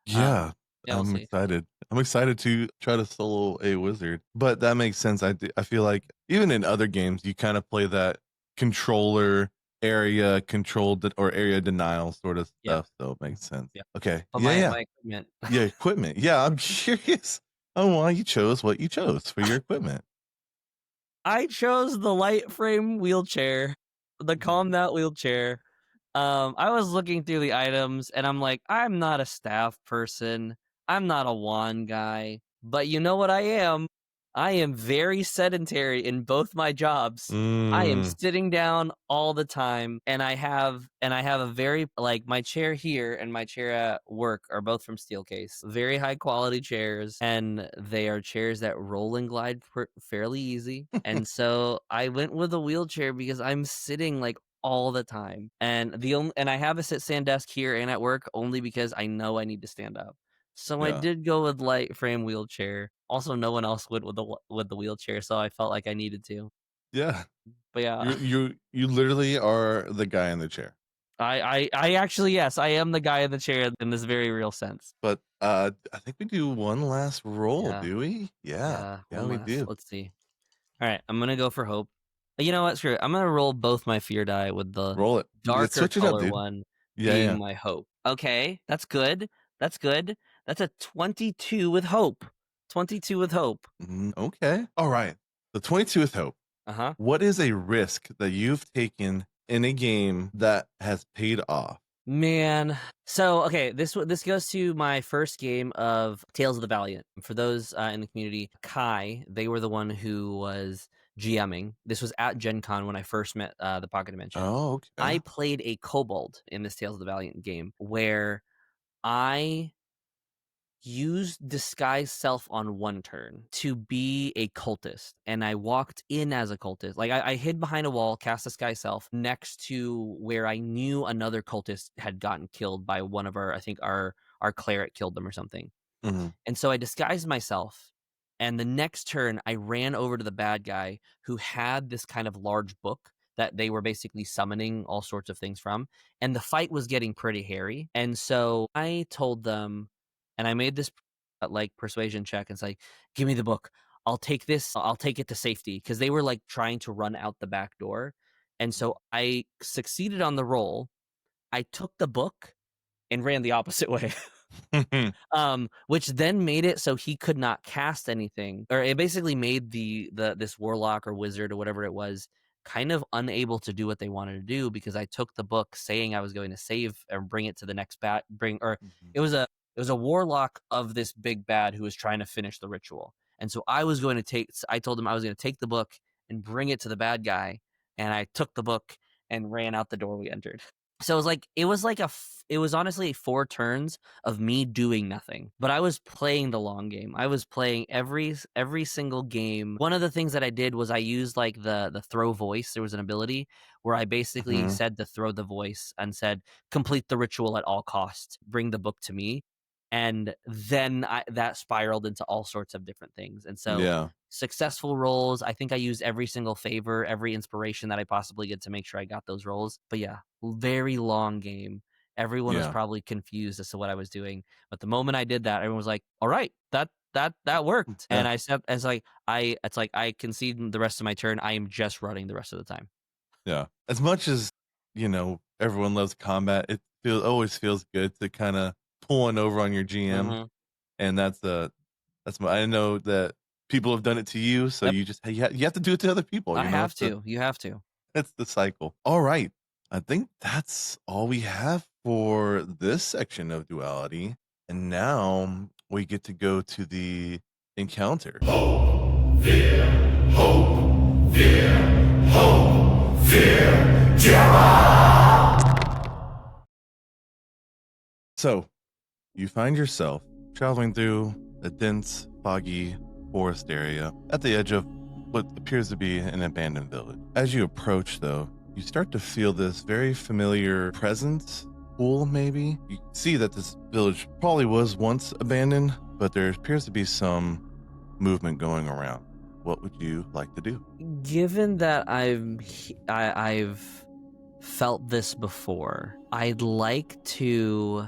Yeah, yeah, we'll I'm see. excited. I'm excited to try to solo a wizard, but that makes sense. I feel like even in other games, you kind of play that controller area controlled or area denial sort of Yeah, stuff. So it makes sense. yeah. Okay. But Yeah, yeah, my equipment, yeah. Equipment. Yeah, I'm curious on why you chose what you chose for your equipment. I chose the light frame wheelchair, the Mhm. combat wheelchair. I was looking through the items and I'm like, I'm not a staff person. I'm not a wand guy. But you know what I am? I am very sedentary in both my jobs. I am Mm, sitting down all the time and I have a very like my chair here and my chair at work are both from Steelcase. Very high quality chairs and they are chairs that roll and glide fairly easy. And so I went with a wheelchair because I'm sitting like all the time. And I have a sit stand desk here and at work only because I know I need to stand up. So I yeah. did go with light frame wheelchair. Also, no one else would with the wheelchair, so I felt like I needed to. Yeah. But yeah, You literally are the guy in the chair. I actually, yes, I am the guy in the chair in this very real sense. But I think we do one last roll, Yeah. do we? Yeah. Yeah, Yeah, one we last. do. Let's see. All right, I'm gonna go for hope. You know what? Screw it. I'm gonna roll both my fear die with the Roll it. darker Switch it up, color dude. one Yeah, being yeah. my hope. Okay, that's good. That's good. That's a 22 with hope. 22 with hope. Okay. All right. The 22 with hope. Uh-huh. What is a risk that you've taken in a game that has paid off? Man. So, okay, this goes to my first game of Tales of the Valiant. For those in the community, Kai, they were the one who was GMing. This was at Gen Con when I first met the Pocket Dimension. Oh, okay. I played a kobold in this Tales of the Valiant game where I used disguise self on one turn to be a cultist, and I walked in as a cultist. Like I hid behind a wall, cast disguise self next to where I knew another cultist had gotten killed by one of I think our cleric killed them or something. Mhm. And so I disguised myself, and the next turn I ran over to the bad guy who had this kind of large book that they were basically summoning all sorts of things from, and the fight was getting pretty hairy. And so I told them, and I made this like persuasion check, and it's like, give me the book, I'll take this, I'll take it to safety, because they were like trying to run out the back door. And so I succeeded on the roll. I took the book and ran the opposite way. Which then made it so he could not cast anything, or it basically made this warlock or wizard or whatever it was kind of unable to do what they wanted to do, because I took the book saying I was going to save or bring it to the next it was a warlock of this big bad who was trying to finish the ritual. And so I told him I was going to take the book and bring it to the bad guy, and I took the book and ran out the door we entered. So it was honestly 4 turns of me doing nothing, but I was playing the long game. I was playing every single game. One of the things that I did was I used like the throw voice. There was an ability where I basically said to throw the voice and said, complete the ritual at all costs, bring the book to me. And then that spiraled into all sorts of different things. And so Yeah. successful rolls, I think I used every single favor, every inspiration that I possibly get to make sure I got those rolls. But yeah, very long game. Everyone was Yeah. probably confused as to what I was doing. But the moment I did that, everyone was like, all right, that worked. Yeah. And I said, it's like I concede the rest of my turn. I am just running the rest of the time. Yeah. As much as, everyone loves combat, it always feels good to kind of pull one over on your GM. Mhm. And I know that people have done it to you, so Yep. you have to do it to other people. I have It's the- to. You have to. That's the cycle. All right. I think that's all we have for this section of Duality. And now we get to go to the encounter. Fear, hope, fear, hope, fear, terror. So you find yourself traveling through a dense, foggy forest area at the edge of what appears to be an abandoned village. As you approach, though, you start to feel this very familiar presence, pull maybe. You see that this village probably was once abandoned, but there appears to be some movement going around. What would you like to do? Given that I've felt this before, I'd like to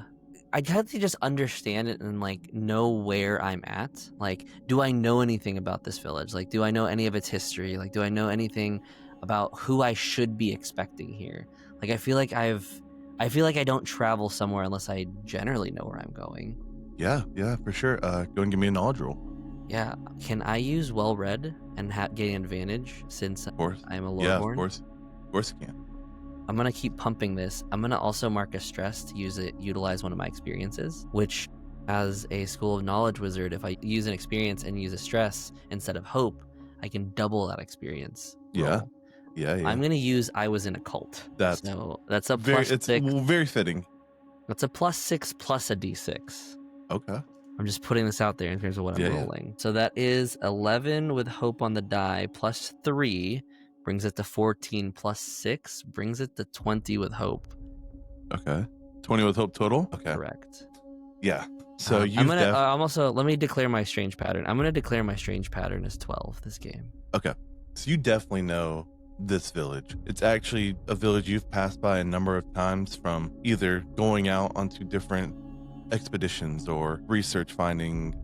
just understand it and like know where I'm at. Like, do I know anything about this village? Like, do I know any of its history? Like, do I know anything about who I should be expecting here? Like, I feel like I don't travel somewhere unless I generally know where I'm going. Yeah, for sure. Go and give me a knowledge roll. Yeah, can I use well-read and gain advantage since Of course. I'm a Loreborn? Yeah, of course you can. I'm gonna keep pumping this. I'm gonna also mark a stress to utilize one of my experiences, which as a School of Knowledge wizard, if I use an experience and use a stress instead of hope, I can double that experience. Yeah. roll. Yeah. I'm gonna use I was in a cult. That's that's a very, plus it's 6. very fitting. That's a +6 plus a d6. Okay. I'm just putting this out there in terms of what I'm Yeah. rolling. So that is 11 with hope on the die, plus 3 brings it to 14, plus 6 brings it to 20 with hope. Okay. 20 with hope total? Okay. Correct. Yeah. So I'm also let me declare my strange pattern. I'm gonna declare my strange pattern as 12 this game. Okay. So you definitely know this village. It's actually a village you've passed by a number of times from either going out onto different expeditions or research finding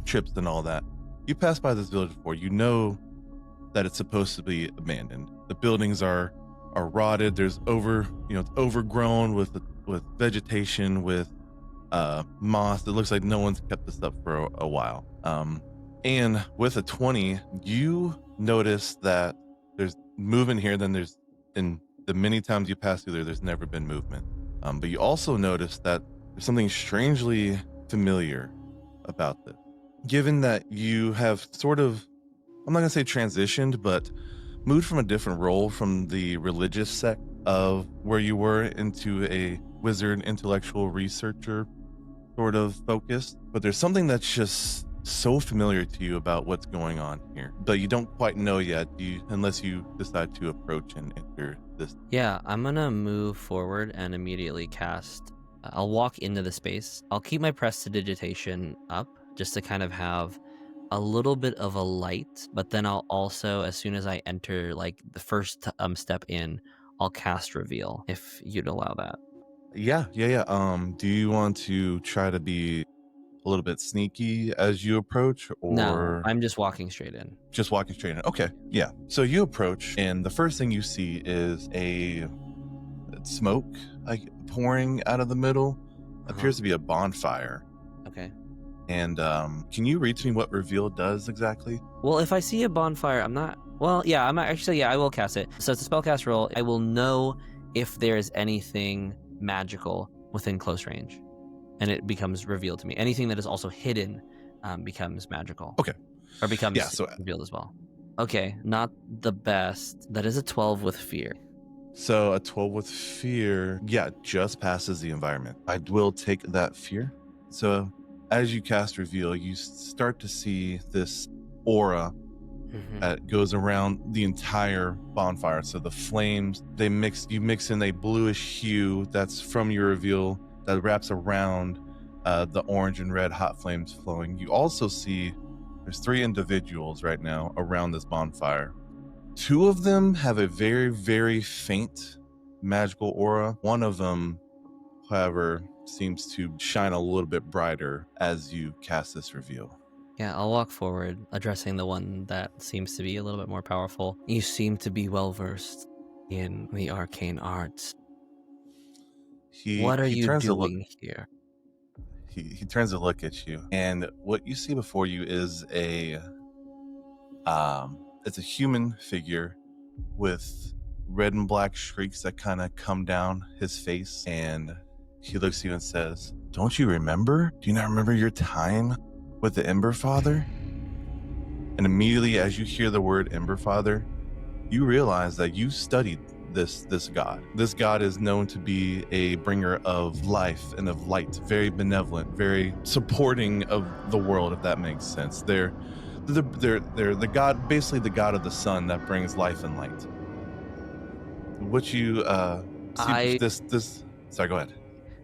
trips and all that. You passed by this village before. You know that it's supposed to be abandoned. The buildings are rotted. There's it's overgrown with vegetation, with moss. It looks like no one's kept this up for a while. And with a 20, you notice that there's movement here. Then there's, in the many times you pass through there's never been movement. But you also notice that there's something strangely familiar about this. Given that you have sort of, I'm not gonna say transitioned, but moved from a different role from the religious sect of where you were into a wizard intellectual researcher sort of focus. But there's something that's just so familiar to you about what's going on here, but you don't quite know yet unless you decide to approach and enter this. Yeah, I'm gonna move forward and immediately cast. I'll walk into the space. I'll keep my prestidigitation up just to kind of have a little bit of a light, but then I'll also, as soon as I enter like the first step in, I'll cast reveal, if you'd allow that. Yeah. Do you want to try to be a little bit sneaky as you approach, or No, I'm just walking straight in. Just walking straight in? Okay, yeah. So you approach, and the first thing you see is a smoke like pouring out of the middle. Appears to be a bonfire. Okay. And can you read to me what reveal does exactly? Well, if I see a bonfire, I'm not. Well, yeah, I'm actually. Yeah, I will cast it. So it's a spellcast roll. I will know if there is anything magical within close range, and it becomes revealed to me. Anything that is also hidden becomes magical. Okay. Or becomes so revealed as well. Okay, not the best. That is a 12 with fear. So a 12 with fear, yeah, just passes the environment. I will take that fear. So as you cast reveal, you start to see this aura that goes around the entire bonfire. So the flames, you mix in a bluish hue that's from your reveal that wraps around the orange and red hot flames flowing. You also see there's 3 individuals right now around this bonfire. 2 of them have a very, very faint magical aura. One of them, however, seems to shine a little bit brighter as you cast this reveal. Yeah, I'll walk forward, addressing the one that seems to be a little bit more powerful. You seem to be well versed in the arcane arts. What are you doing here? He turns to look at you, and what you see before you is it's a human figure with red and black streaks that kind of come down his face, and he looks at you and says, "Don't you remember? Do you not remember your time with the Ember Father?" And immediately as you hear the word Ember Father, you realize that you studied this god. This god is known to be a bringer of life and of light, very benevolent, very supporting of the world, if that makes sense. They're the god, basically the god of the sun that brings life and light. What you sorry, go ahead.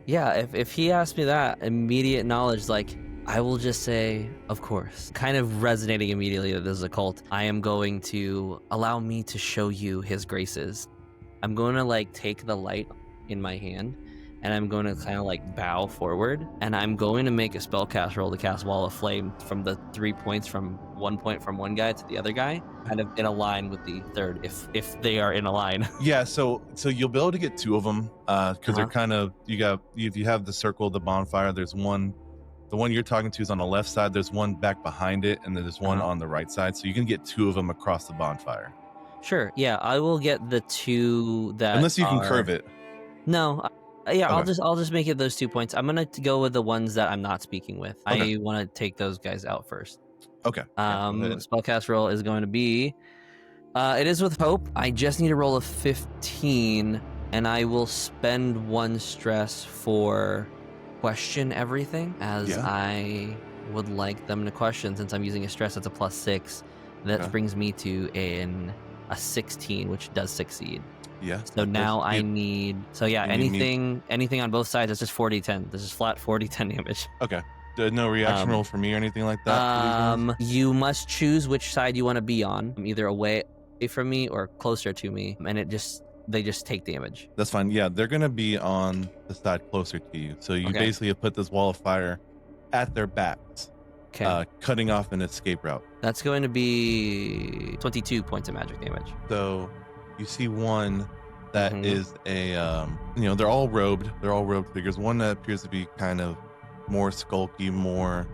Yeah, if he asked me that, immediate knowledge, like, I will just say, of course. Kind of resonating immediately that this is a cult. I am going to allow me to show you his graces. I'm going to like take the light in my hand, and I'm going to kind of like bow forward, and I'm going to make a spellcast roll to cast Wall of Flame from the 3 points, from 1 point from one guy to the other guy, kind of in a line with the third, if they are in a line. Yeah, so you'll be able to get 2 of them because they're kind of, if you have the circle of the bonfire, there's one. The one you're talking to is on the left side. There's one back behind it, and then there's one on the right side. So you can get 2 of them across the bonfire. Sure. Yeah, I will get the 2 that. Unless you can curve it. No. Yeah, Okay. I'll just make it those 2 points. I'm gonna go with the ones that I'm not speaking with. Okay. I want to take those guys out first. Okay. Spellcast roll is going to be. It is with hope. I just need to roll a 15, and I will spend 1 stress for question everything, as I would like them to question. Since I'm using a stress, that's a +6. That brings me to a 16, which does succeed. Yeah. So now I need. So yeah, anything on both sides. That's just 4d10. This is flat 4d10 damage. Okay. No reaction roll for me or anything like that. You must choose which side you want to be on. Either away away from me or closer to me, and they just take damage. That's fine. Yeah, they're gonna be on the side closer to you. So you Okay. basically have put this wall of fire at their backs, Okay. cutting off an escape route. That's going to be 22 points of magic damage. So you see one that Mhm. is a they're all robed figures. One that appears to be kind of more skulky, more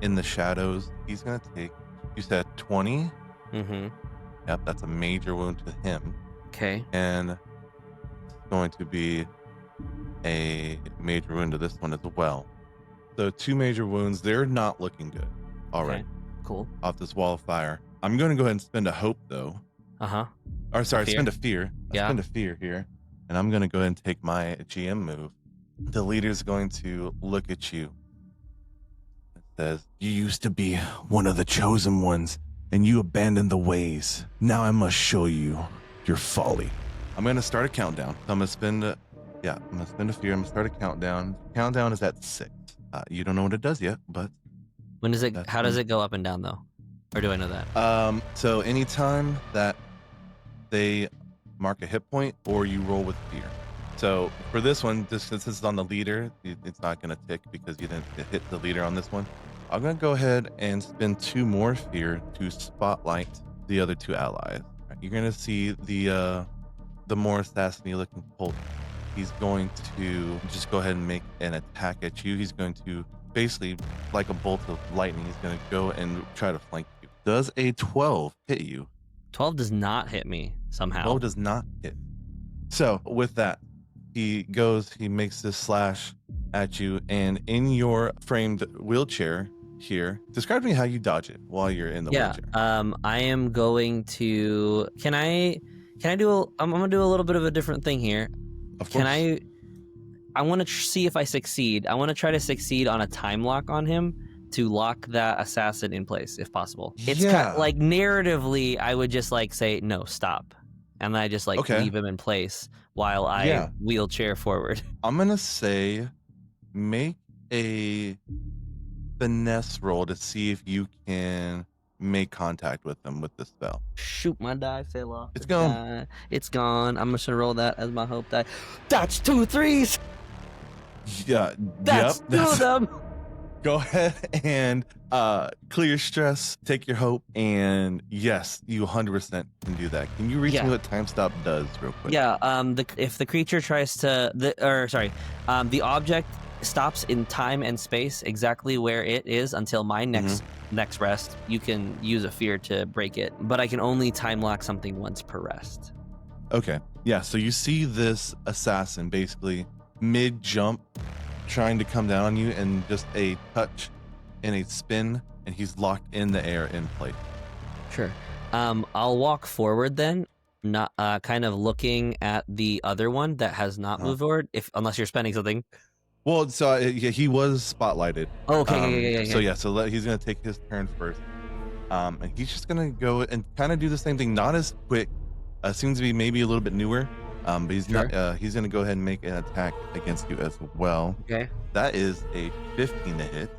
in the shadows. He's gonna take, you said 20. Mm-hmm. Yep, that's a major wound to him. Okay. And it's going to be a major wound to this one as well. So 2 major wounds. They're not looking good. All right. Okay. Cool. Off this wall of fire. I'm going to go ahead and spend a hope though. Uh-huh. Or sorry, Fear? spend a fear. Yeah. Spend a fear here. And I'm going to go ahead and take my GM move. The leader's going to look at you. It says, "You used to be one of the chosen ones, and you abandoned the ways. Now I must show you your folly." I'm going to start a countdown. I'm going to spend a fear. I'm going to start a countdown. Countdown is at 6. You don't know what it does yet, but When does it? That's How does it go up and down though? Or do I know that? so anytime that they mark a hit point or you roll with fear. So for this one, since this is on the leader, it's not going to tick because you didn't hit the leader on this one. I'm going to go ahead and spend 2 more fear to spotlight the other 2 allies. You're going to see the more assassiny looking Colt. He's going to just go ahead and make an attack at you. He's going to basically, like a bolt of lightning, he's going to go and try to flank you. Does a 12 hit you? 12 does not hit me somehow. 12 does not hit. So with that, he makes this slash at you, and in your framed wheelchair here, describe to me how you dodge it while you're in the wheelchair. I am going to. I'm gonna do a little bit of a different thing here. Of course. I want to see if I succeed. I want to try to succeed on a time lock on him to lock that assassin in place if possible. It's kind of, like narratively, I would just like say no, stop, and then I just like leave him in place while I wheelchair forward. I'm gonna say, make a finesse roll to see if you can make contact with them with the spell. Shoot, my die fell off. It's gone. It's gone. I'm just gonna roll that as my hope die. That's 2 3s. Yeah, That's 2 of them. Go ahead and clear your stress, take your hope, and yes, you 100% can do that. Can you read me what time stop does real quick? Yeah, if the creature tries to, the object stops in time and space exactly where it is until my next rest. You can use a fear to break it, but I can only time lock something once per rest. Okay. Yeah, so you see this assassin basically mid-jump trying to come down on you, and just a touch and a spin, and he's locked in the air in place. Sure. I'll walk forward then, not kind of looking at the other one that has not moved forward, unless you're spending something. Well, so he was spotlighted. Oh, okay. So he's gonna take his turn first, and he's just gonna go and kind of do the same thing, not as quick. Seems to be maybe a little bit newer, but he's not. He's gonna go ahead and make an attack against you as well. Okay. That is a 15 to hit.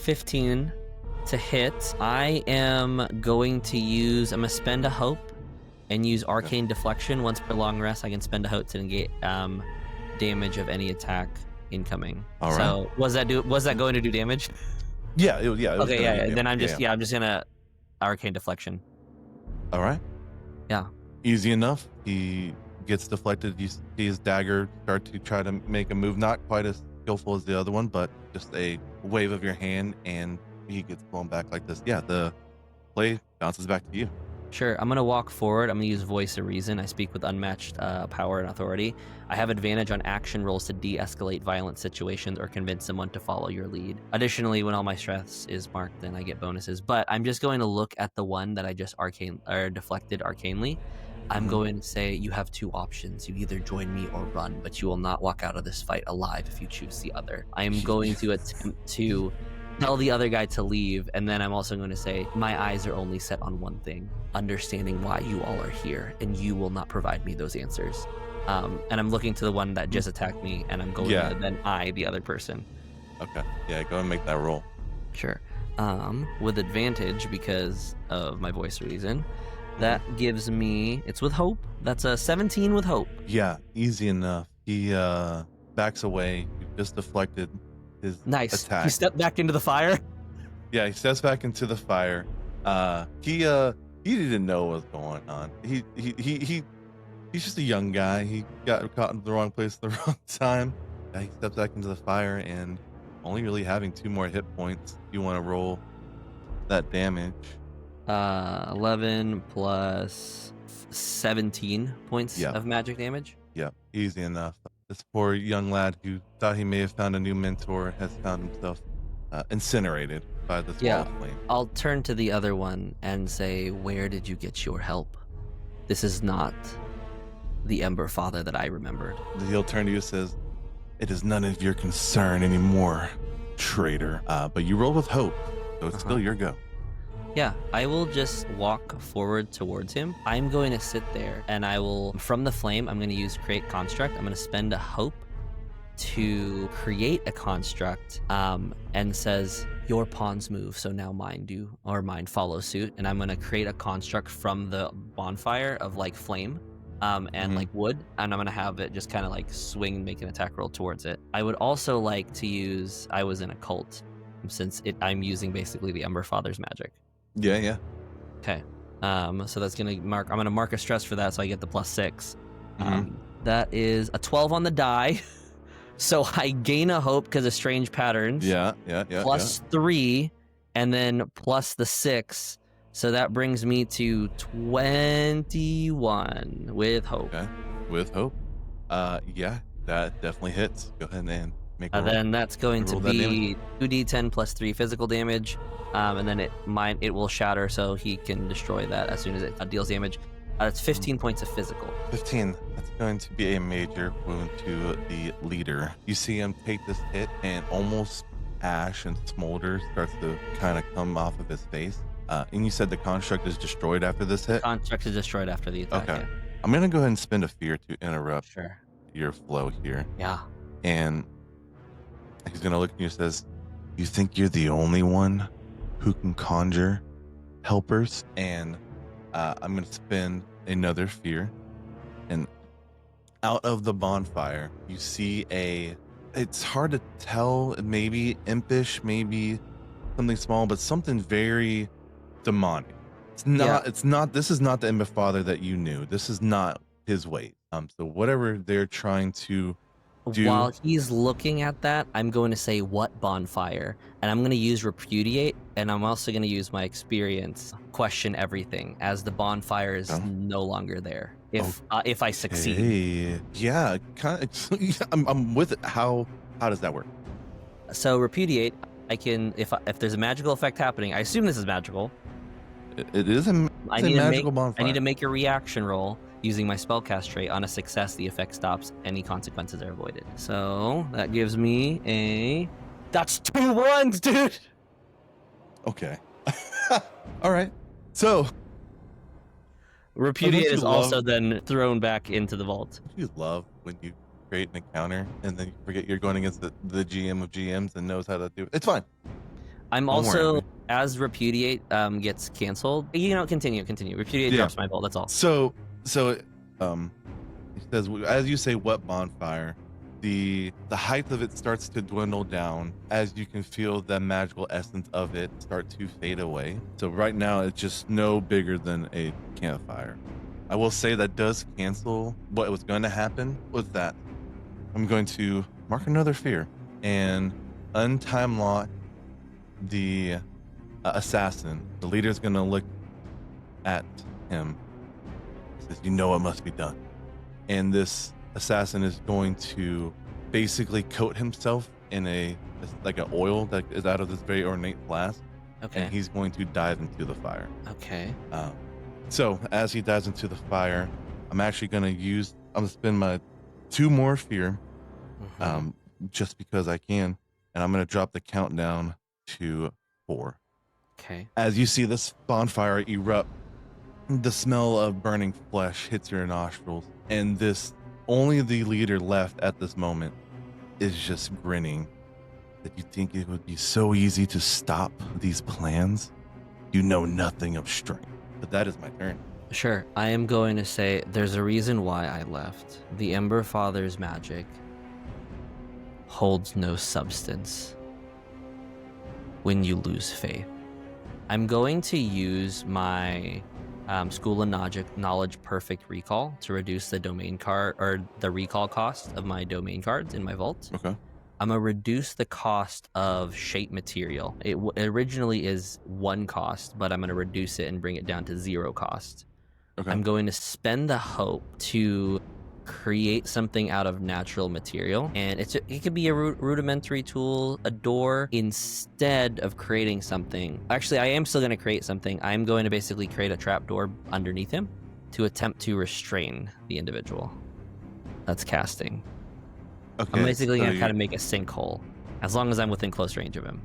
15 to hit. I am going to use. I'm gonna spend a hope and use arcane deflection. Once per long rest, I can spend a hope to negate damage of any attack incoming. All right. So was that going to do damage? Yeah. It was Then I'm just I'm just gonna arcane deflection. All right. Yeah. Easy enough. He gets deflected. You see his dagger start to try to make a move, not quite as skillful as the other one, but just a wave of your hand, and he gets blown back like this. Yeah, the play bounces back to you. Sure. I'm going to walk forward. I'm going to use Voice of Reason. I speak with unmatched power and authority. I have advantage on action rolls to de-escalate violent situations or convince someone to follow your lead. Additionally, when all my stress is marked, then I get bonuses. But I'm just going to look at the one that I just deflected arcanely. I'm going to say you have 2 options. You either join me or run, but you will not walk out of this fight alive if you choose the other. I am going to attempt to tell the other guy to leave, and then I'm also going to say my eyes are only set on one thing: understanding why you all are here, and you will not provide me those answers. And I'm looking to the one that just attacked me, and I'm going to then the other person. Okay. Yeah, go and make that roll. Sure. With advantage because of my Voice of Reason. That gives me, it's with hope. That's a 17 with hope. Yeah, easy enough. He backs away. You just deflected his Nice. attack. He stepped back into the fire. Yeah, he steps back into the fire. He didn't know what was going on. He's just a young guy. He got caught in the wrong place at the wrong time. He steps back into the fire and only really having 2 more hit points. You want to roll that damage. 11 plus 17 points of magic damage. Yeah, easy enough. This poor young lad who thought he may have found a new mentor has found himself incinerated by this wall of flame. I'll turn to the other one and say, where did you get your help? This is not the Ember Father that I remembered. He'll turn to you and says, it is none of your concern anymore, traitor. But you roll with hope, so it's still your go. Yeah, I will just walk forward towards him. I'm going to sit there and I will, from the flame, I'm going to use create construct. I'm going to spend a hope to create a construct and says, your pawns move, so now mine do, or mine follow suit. And I'm going to create a construct from the bonfire of like flame and like wood. And I'm going to have it just kind of like swing and make an attack roll towards it. I would also like to use, I was in a cult, since I'm using basically the Ember Father's magic. Yeah. Okay. So that's gonna mark. I'm gonna mark a stress for that, so I get the +6. That is a 12 on the die. So I gain a hope because of strange patterns. Yeah. +3, and then plus the 6. So that brings me to 21 with hope. Okay. With hope. Yeah, that definitely hits. Go ahead and make a roll. Then that's going to Roll that be 2d10 plus 3 physical damage. And then it will shatter, so he can destroy that as soon as it deals damage. It's 15 points of physical. 15. That's going to be a major wound to the leader. You see him take this hit, and almost ash and smolder starts to kind of come off of his face. And you said the construct is destroyed after this hit? Construct is destroyed after the attack. Okay. Yeah. I'm going to go ahead and spend a fear to interrupt Sure. your flow here. Yeah. And he's going to look at you and says, you think you're the only one who can conjure helpers? And I'm going to spend another fear. And out of the bonfire, you see it's hard to tell, maybe impish, maybe something small, but something very demonic. This is not the Ember Father that you knew. This is not his way. So whatever they're trying to do. While he's looking at that, I'm going to say, what bonfire? And I'm going to use repudiate, and I'm also going to use my experience, question everything, as the bonfire is no longer there. If I succeed. Yeah, kind of. I'm with it. How does that work? So repudiate, I can, if there's a magical effect happening, I assume this is magical. It is a magical bonfire. I need to make a reaction roll. Using my spellcast trait. On a success, the effect stops. Any consequences are avoided. So that gives me that's 2 1s, dude. Okay. All right. So repudiate is also then thrown back into the vault. You love when you create an encounter and then you forget you're going against the GM of GMs and knows how to do it. It's fine. I'm also, as repudiate gets canceled. Continue. Repudiate drops my vault. That's all. So he says, as you say, what bonfire? The height of it starts to dwindle down as you can feel the magical essence of it start to fade away. So right now it's just no bigger than a campfire. I will say that does cancel what was going to happen with that. I'm going to mark another fear and untime lock the assassin. The leader's going to look at him. Says, you know what must be done. And this assassin is going to basically coat himself in an oil that is out of this very ornate flask. Okay. And he's going to dive into the fire. Okay. So as he dives into the fire, I'm going to spend my 2 more fear, just because I can. And I'm going to drop the countdown to 4. Okay. As you see this bonfire erupt, the smell of burning flesh hits your nostrils, and only the leader left at this moment is just grinning. That you think it would be so easy to stop these plans? You know nothing of strength. But that is my turn. Sure. I am going to say there's a reason why I left. The Ember Father's magic holds no substance when you lose faith. I'm going to use my School of Knowledge Perfect Recall to reduce the domain card or the recall cost of my domain cards in my vault. Okay. I'm going to reduce the cost of shape material. It originally is 1 cost, but I'm going to reduce it and bring it down to 0 cost. Okay. I'm going to spend the hope to create something out of natural material, and it could be a rudimentary tool, a door, instead of creating something. Actually, I am still going to create something. I'm going to basically create a trapdoor underneath him to attempt to restrain the individual that's casting. Okay. I'm basically going to kind of make a sinkhole, as long as I'm within close range of him.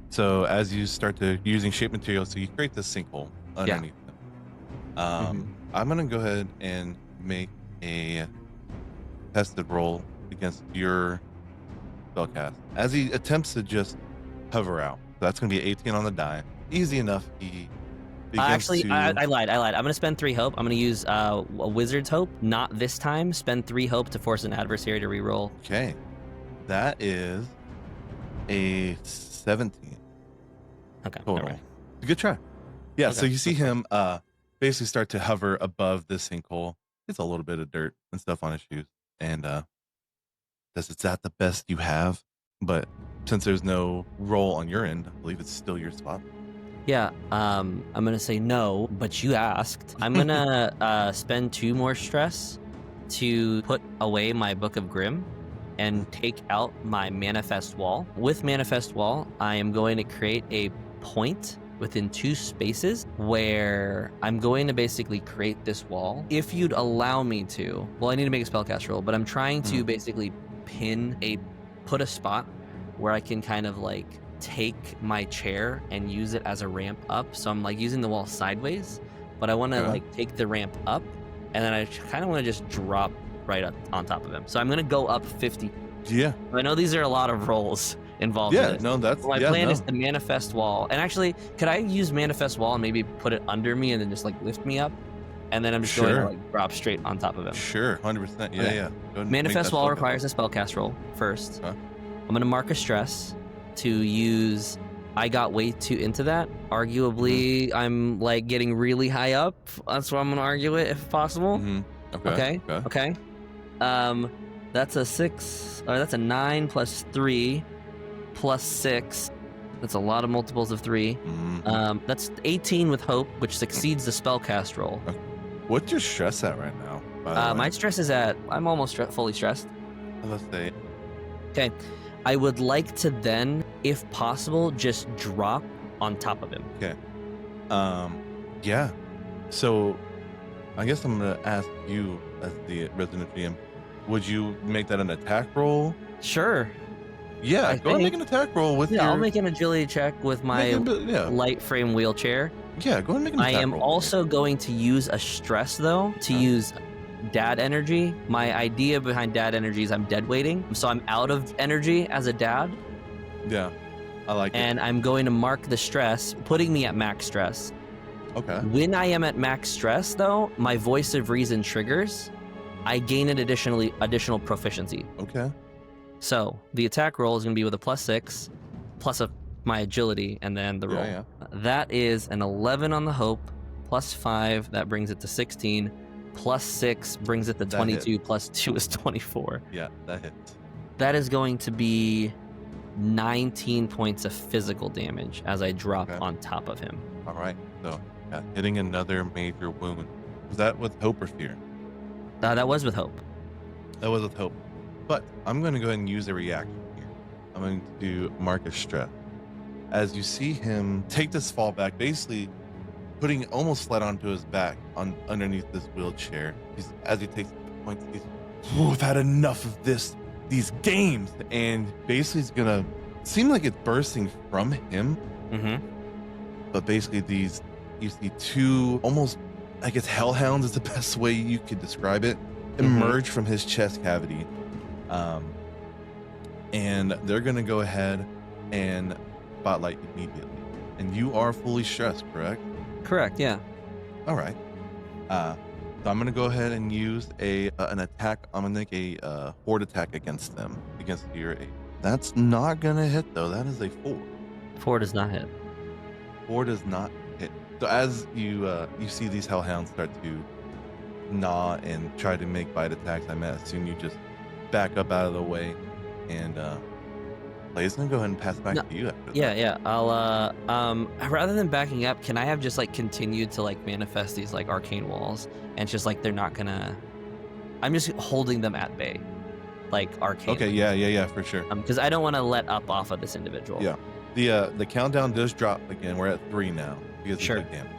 So as you start to using shape material, so you create this sinkhole underneath them. I'm gonna go ahead and make a tested roll against your spellcast as he attempts to just hover out. So that's gonna be 18 on the die. Easy enough. He Actually, I lied. I'm going to spend 3 hope. I'm going to use a wizard's hope. Not this time. Spend 3 hope to force an adversary to reroll. Okay, that is a 17. Okay. Total. Right. Good try. Yeah. Okay. So you see him basically start to hover above this sinkhole. It's a little bit of dirt and stuff on his shoes, and is that the best you have? But since there's no roll on your end, I believe it's still your spot. Yeah, I'm gonna say no, but you asked. I'm gonna spend 2 more stress to put away my Book of Grimm and take out my Manifest Wall. With Manifest Wall, I am going to create a point within 2 spaces where I'm going to basically create this wall. If you'd allow me to, well, I need to make a spellcast roll, but I'm trying to basically put a spot where I can kind of like take my chair and use it as a ramp up. So I'm like using the wall sideways, but I want to like take the ramp up, and then I kind of want to just drop right up on top of him. So I'm going to go up 50. Yeah. I know these are a lot of rolls involved. Yeah, in this. no, that's my plan is to manifest wall. And actually, could I use manifest wall and maybe put it under me and then just like lift me up? And then I'm just going to like drop straight on top of him. Sure, 100%. Yeah, yeah. Manifest wall requires a spellcast roll first. I'm going to mark a stress to use. I got way too into that. Arguably, I'm like getting really high up. That's why I'm going to argue it if possible. Okay. That's a 6, or that's a 9 plus 3 plus 6. That's a lot of multiples of 3. That's 18 with hope, which succeeds the spellcast roll. What's your stress at right now? My stress is at, I'm almost fully stressed. Let's say. Okay. I would like to then, if possible, just drop on top of him. Okay. Yeah. So I guess I'm going to ask you as the resident GM, would you make that an attack roll? Sure. Yeah, go ahead and make an attack roll with your... I'll make an agility check with my light frame wheelchair. Yeah, go ahead and make an attack roll. I am also going to use a stress, though, to use dad energy. My idea behind dad energy is I'm dead weighting, so I'm out of energy as a dad. Yeah, I like it. And I'm going to mark the stress, putting me at max stress. Okay. When I am at max stress, though, my voice of reason triggers. I gain an additional proficiency. Okay. So the attack roll is going to be with a +6, plus my agility, and then the roll. Yeah. That is an 11 on the hope, +5, that brings it to 16, +6 brings it to 22, +2 is 24. Yeah, that hits. That is going to be 19 points of physical damage as I drop on top of him. All right. So hitting another major wound. Was that with hope or fear? That was with hope. That was with hope. But I'm going to go ahead and use a reaction here. I'm going to do Marcus Stress. As you see him take this fall back, basically putting almost flat onto his back underneath this wheelchair. As he takes the points, we've had enough of these games. And basically it's going to seem like it's bursting from him. But basically you see 2 almost, I guess hellhounds is the best way you could describe it, emerge from his chest cavity. And they're going to go ahead and spotlight immediately. And you are fully stressed, correct? Correct, yeah. All right. So I'm gonna go ahead and use an attack. I'm gonna make a horde attack against them, against your 8. That's not gonna hit though. That is a 4. 4 does not hit. 4 does not hit. So as you see these hellhounds start to gnaw and try to make bite attacks, I assume you just back up out of the way, and Blade's gonna go ahead and pass back to you after that. Yeah. I'll rather than backing up, can I have just like continued to like manifest these like arcane walls, and it's just like they're not gonna. I'm just holding them at bay, like arcane. Okay, yeah, for sure. Because I don't want to let up off of this individual. Yeah. The countdown does drop again. We're at 3 now because Sure. of damage.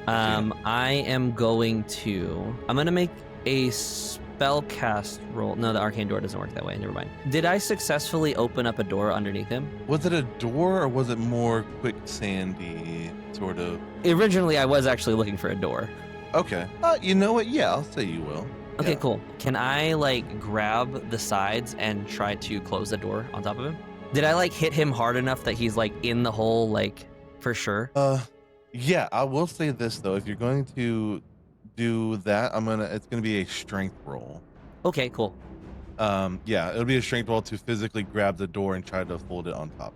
I am going to. I'm gonna make a spellcast roll. No, the arcane door doesn't work that way. Never mind. Did I successfully open up a door underneath him? Was it a door or was it more quicksandy sort of? Originally, I was actually looking for a door. Okay. You know what? Yeah, I'll say you will. Okay, Yeah. cool. Can I like grab the sides and try to close the door on top of him? Did I like hit him hard enough that he's like in the hole, like for sure? Yeah, I will say this though. If you're going to do that, it's gonna be a strength roll. Okay, cool. Yeah, it'll be a strength roll to physically grab the door and try to fold it on top.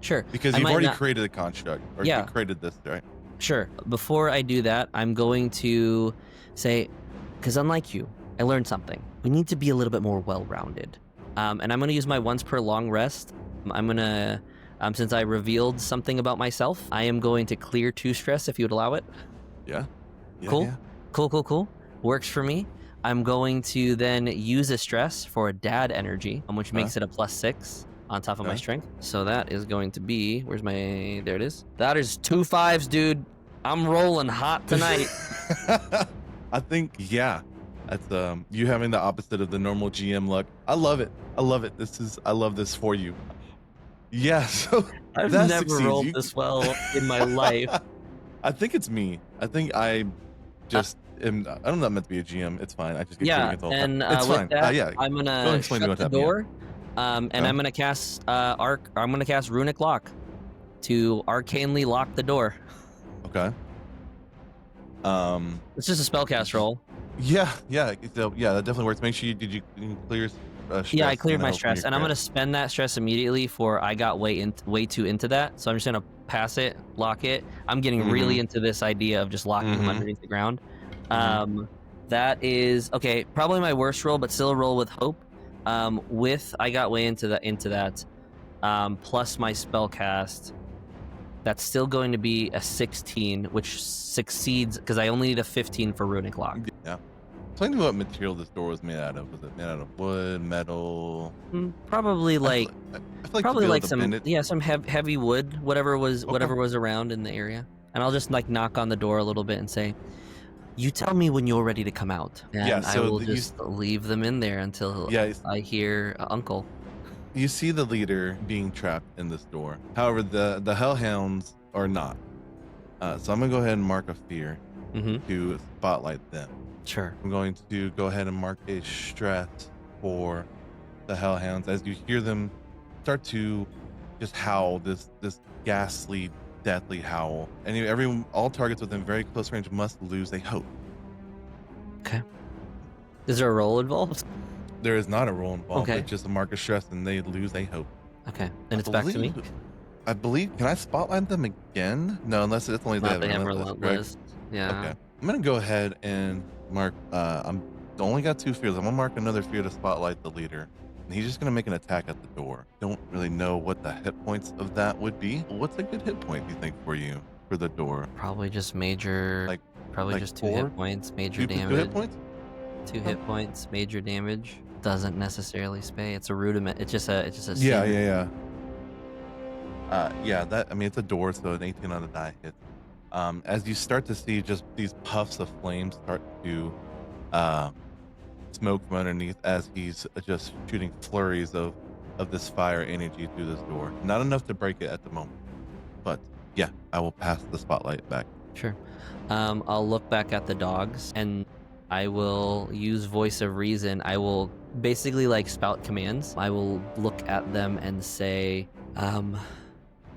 Sure. Because I you've might already not- created a construct, or Yeah. you created this, right? Sure. Before I do that, I'm going to say, because unlike you, I learned something. We need to be a little bit more well-rounded. And I'm going to use my once per long rest. I'm going to, since I revealed something about myself, I am going to clear 2 stress if you would allow it. Yeah. Cool. Yeah. Cool. Works for me. I'm going to then use a stress for a dad energy, which makes it a +6 on top of my Okay. strength. So that is going to be, there it is. That is 2 5s, dude. I'm rolling hot tonight. I think, yeah, that's you having the opposite of the normal GM luck. I love it. I love this for you. Yeah, so I've that never succeeds. rolled You- this well in my life. I think it's me. I think I just am. I'm not meant to be a GM. It's fine. I just get Yeah, critical all the time. and It's with fine. that, Yeah. I'm Go gonna explain to me shut what the happened, door, and I'm gonna cast I'm gonna cast Runic Lock to arcanely lock the door. Okay. It's just a spellcast roll. Yeah. So, yeah, that definitely works. Make sure you clear. Stress Yeah, I cleared my help when stress, you're and I'm gonna correct. spend that stress immediately for I got way too into that. So I'm just gonna pass it, lock it. I'm getting really into this idea of just locking them underneath the ground. That is okay. Probably my worst roll, but still a roll with hope. With I got way into that. Plus my spell cast. That's still going to be a 16, which succeeds because I only need a 15 for Runic Lock. Yeah. Tell me what material this door was made out of. Was it made out of wood, metal? Probably like I feel like probably to be like able to bend some it. some heavy wood, whatever was around in the area. And I'll just like knock on the door a little bit and say, "You tell me when you're ready to come out." And Yeah, I so will just leave them in there until Yeah, I hear Uncle. you see the leader being trapped in this door. However, the hellhounds are not. So I'm gonna go ahead and mark a fear to spotlight them. Sure. I'm going to go ahead and mark a strat for the hellhounds as you hear them start to just howl this ghastly, deathly howl, and all targets within very close range must lose a hope. Okay. Is there a roll involved? There is not a roll involved. Okay. It's just a mark of stress, and they lose a hope. Okay. And it's back to me. I believe. Can I spotlight them again? No, unless it's only Not they they have relentless, correct? relentless. Yeah. Okay. I'm gonna go ahead and mark. I'm only got 2 fears. I'm gonna mark another fear to spotlight the leader. And he's just gonna make an attack at the door. Don't really know what the hit points of that would be. What's a good hit point, do you think, for the door? Probably just major. Like- probably like just 2 4? hit points, major 2 damage. hit points? 2 hit points, major damage. Doesn't necessarily spay. It's a rudiment. It's just a. Yeah. standard. Yeah. That, I mean, it's a door, so an 18 on the die hits. As you start to see just these puffs of flame start to smoke from underneath as he's just shooting flurries of this fire energy through this door. Not enough to break it at the moment, but yeah, I will pass the spotlight back. Sure. I'll look back at the dogs and I will use voice of reason. I will basically like spout commands. I will look at them and say,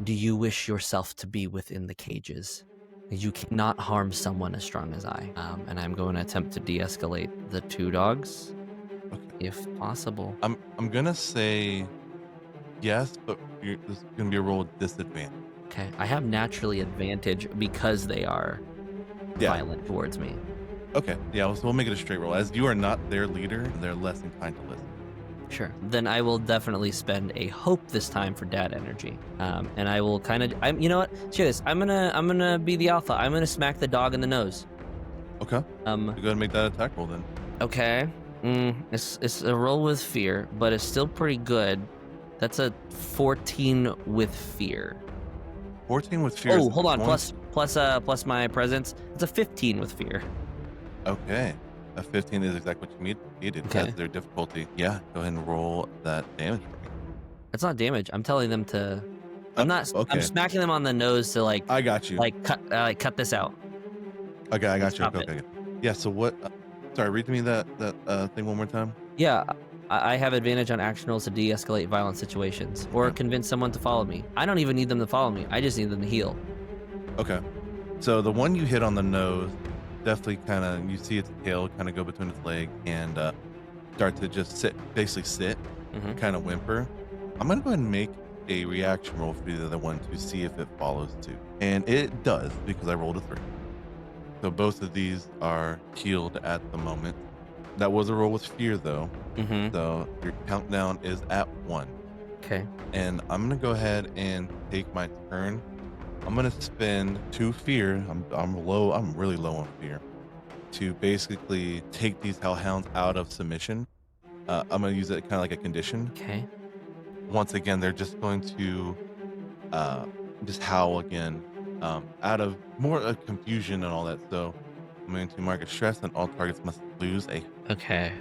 do you wish yourself to be within the cages? You cannot harm someone as strong as I. And I'm going to attempt to de-escalate the 2 dogs, Okay. if possible. I'm gonna say yes, but this is gonna be a roll with disadvantage. Okay, I have naturally advantage because they are Yeah. violent towards me. Okay. Yeah. So we'll make it a straight roll. As you are not their leader, they're less inclined to listen. Sure. Then I will definitely spend a hope this time for dad energy. And I will kind of, you know what? Screw this. I'm gonna be the alpha. I'm gonna smack the dog in the nose. Okay. So go ahead and make that attack roll then. Okay. It's a roll with fear, but it's still pretty good. That's a 14 with fear. 14 with fear. Oh, hold on. Plus my presence. It's a 15 with fear. Okay. A 15 is exactly what you needed. Okay. That's their difficulty. Yeah. Go ahead and roll that damage for me. It's not damage. I'm telling them to. I'm not. Okay. I'm smacking them on the nose to like. I got you. Cut this out. Okay, I got you. Stop Okay. Yeah. So what? Sorry. Read to me that thing one more time. Yeah, I have advantage on action rolls to de-escalate violent situations or convince someone to follow me. I don't even need them to follow me. I just need them to heal. Okay. So the one you hit on the nose, definitely kind of, you see its tail kind of go between its leg and start to just basically sit, kind of whimper. I'm going to go ahead and make a reaction roll for the other one to see if it follows too. And it does because I rolled a 3. So both of these are healed at the moment. That was a roll with fear though. So your countdown is at 1. Okay. And I'm going to go ahead and take my turn. I'm gonna spend 2 fear. I'm really low on fear to basically take these hellhounds out of submission. I'm gonna use it kind of like a condition. Okay. Once again, they're just going to just howl again, out of more confusion and all that. So I'm going to mark a stress, and all targets must lose a. Okay.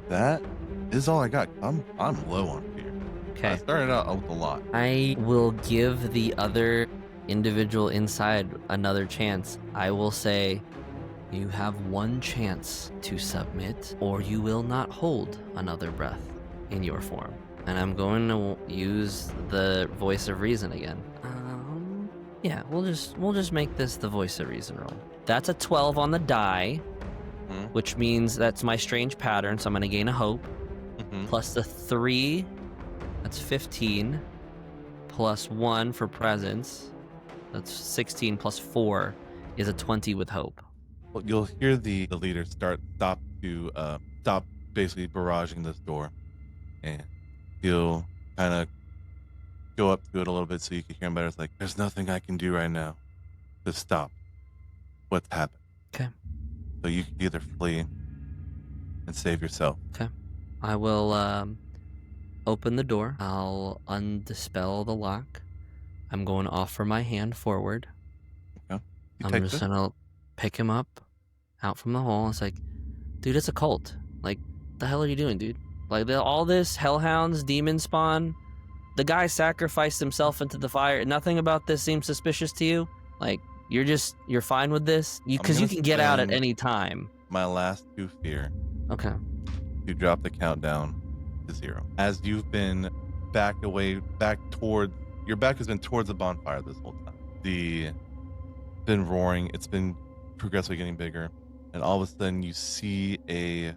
That is all I got. I'm low on fear. I Okay. started out with a lot. I will give the other individual inside another chance. I will say, you have 1 chance to submit, or you will not hold another breath in your form. And I'm going to use the voice of reason again. Yeah, we'll just make this the voice of reason roll. That's a 12 on the die, which means that's my strange pattern. So I'm going to gain a hope. Plus the 3. That's 15, plus 1 for presence. That's 16 plus 4 is a 20 with hope. Well, you'll hear the leader stop basically barraging this door, and you'll kind of go up to it a little bit so you can hear him better. It's like, there's nothing I can do right now to stop what's happened. Okay. So you can either flee and save yourself. Okay. I will open the door. I'll undispel the lock. I'm going to offer my hand forward. Okay. I'm just going to pick him up out from the hole. It's like, dude, it's a cult. Like, the hell are you doing, dude? Like, all this hellhounds, demon spawn. The guy sacrificed himself into the fire. Nothing about this seems suspicious to you? Like, you're fine with this? Because you can get out at any time. My last 2 fear. Okay. You drop the countdown to 0. As you've been your back has been towards the bonfire this whole time. Been roaring, it's been progressively getting bigger, and all of a sudden you see a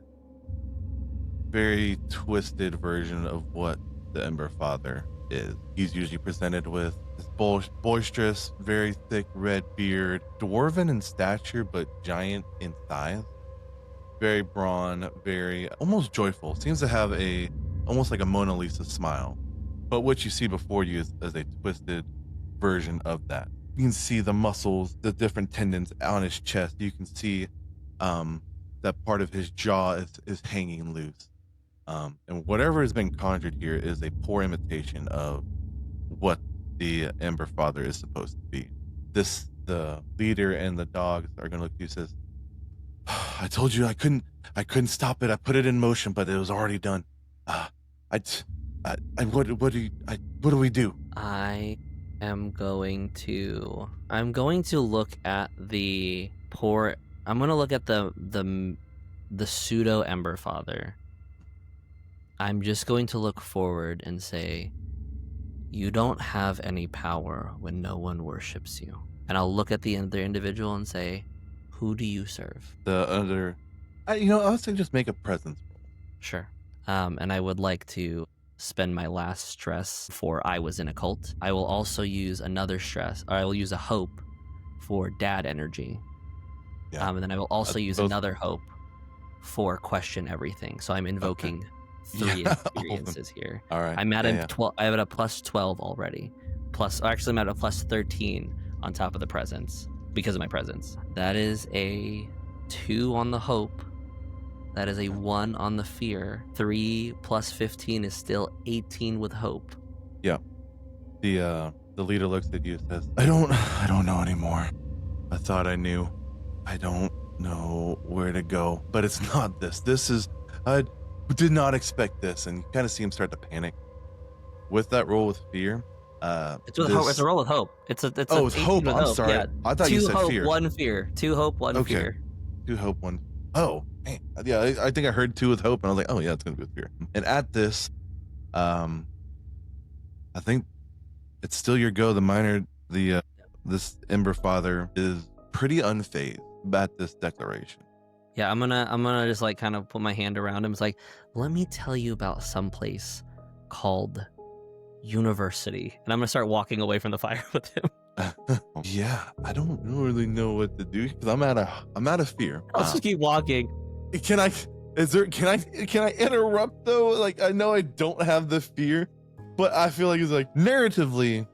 very twisted version of what the Ember Father is. He's usually presented with this boisterous, very thick red beard, dwarven in stature but giant in size. Very brawn, very almost joyful. Seems to have almost like a Mona Lisa smile. But what you see before you is a twisted version of that. You can see the muscles, the different tendons on his chest. You can see that part of his jaw is hanging loose. And whatever has been conjured here is a poor imitation of what the Ember Father is supposed to be. The leader and the dogs are going to look at you and says, I told you I couldn't stop it. I put it in motion, but it was already done. What do we do? I'm going to look at the poor. I'm going to look at the pseudo Ember Father. I'm just going to look forward and say, you don't have any power when no one worships you. and I'll look at the other individual and say, "Who do you serve?" The other, I was saying just make a presence roll. Sure. And I would like to spend my last stress for I was in a cult. I will also use another stress, or I will use a hope for dad energy. Yeah. And then I will also use both- another hope for question everything. So I'm invoking 3 Yeah. experiences here. All right. I'm at Yeah, a yeah. 12. I'm at a plus 12 already. Actually, I'm at a plus 13 on top of the presence because of my presence. That is a 2 on the hope. That is a 1 on the fear. 3 plus 15 is still 18 with hope. Yeah. The leader looks at you and says, I don't know anymore. I thought I knew. I don't know where to go. But it's not this. I did not expect this. And you kind of see him start to panic. With that roll with fear, It's with hope. It's a roll with hope. It's it's 18 hope. with I'm hope. sorry. Yeah. I thought 2 you said hope, fear. 1 fear. 2 hope, 1 Okay. fear. 2 hope, 1. Oh, man. Yeah, I think I heard 2 with hope, and I was like, oh yeah, it's gonna be with fear. And at this, I think it's still your go. The miner, this Ember Father is pretty unfazed at this declaration. Yeah, I'm gonna just like kind of put my hand around him. It's like, let me tell you about some place called University, and I'm gonna start walking away from the fire with him. Yeah, I don't really know what to do because I'm out of fear. I'll just keep walking. Can I interrupt though? Like, I know I don't have the fear, but I feel like it's like narratively,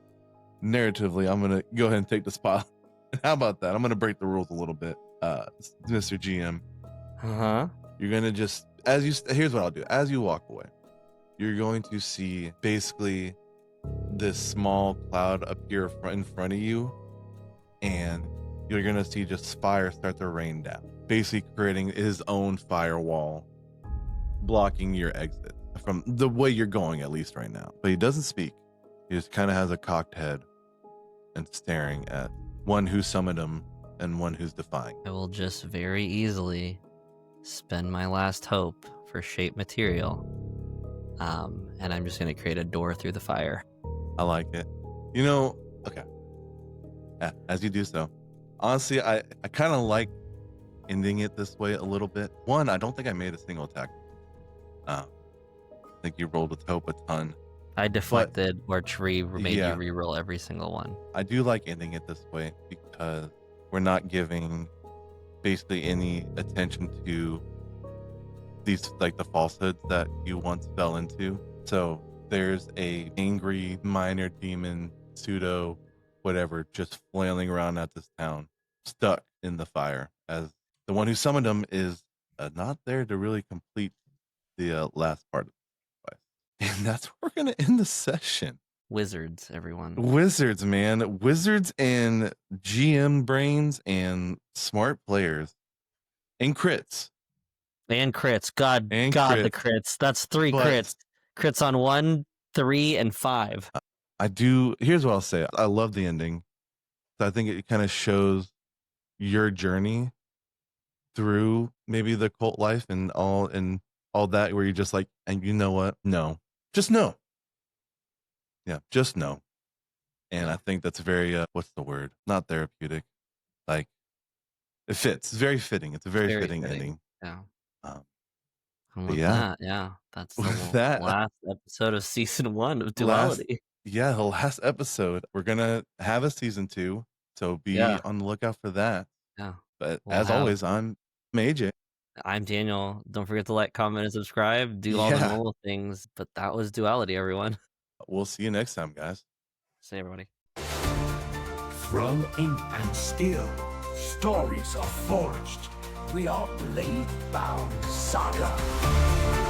I'm gonna go ahead and take the spot. How about that? I'm gonna break the rules a little bit, Mr. GM. You're gonna just here's what I'll do. As you walk away, you're going to see basically this small cloud appear in front of you, and you're gonna see just fire start to rain down, basically creating his own firewall, blocking your exit from the way you're going, at least right now. But he doesn't speak. He just kind of has a cocked head and staring at one who summoned him and one who's defying. I will just very easily spend my last hope for shape material, and I'm just gonna create a door through the fire. I like it. Okay. Yeah, as you do so. Honestly, I kind of like ending it this way a little bit. One, I don't think I made a single attack. I think you rolled with hope a ton. I deflected or made Yeah. you reroll every single one. I do like ending it this way because we're not giving basically any attention to these, like, the falsehoods that you once fell into. So there's a angry minor demon, pseudo whatever, just flailing around at this town, stuck in the fire, as the one who summoned him is not there to really complete the last part of the device. And that's where we're going to end the session. Wizards, everyone. Wizards, man. Wizards and GM brains and smart players. And crits. And crits. God, And the crits. crits. That's 3 But- crits. Crits on 1, 3, and 5. Here's what I'll say. I love the ending. I think it kind of shows your journey through maybe the cult life and all that, where you're just like, and you know what? No. Just no. Yeah, just no. And I think that's very what's the word? Not therapeutic. Like, it fits. It's very fitting. It's a very fitting ending. Yeah. Um, And with yeah. that, that's With the that- last episode of season 1 of Duality. Yeah, the last episode. We're gonna have a season 2, so be Yeah. on the lookout for that. Yeah. But We'll as have- always, I'm AJ. I'm Daniel. Don't forget to like, comment, and subscribe. Do all the Yeah. normal things. But that was Duality, everyone. We'll see you next time, guys. Say everybody. From ink and steel, stories are forged. We are BladeBound Saga.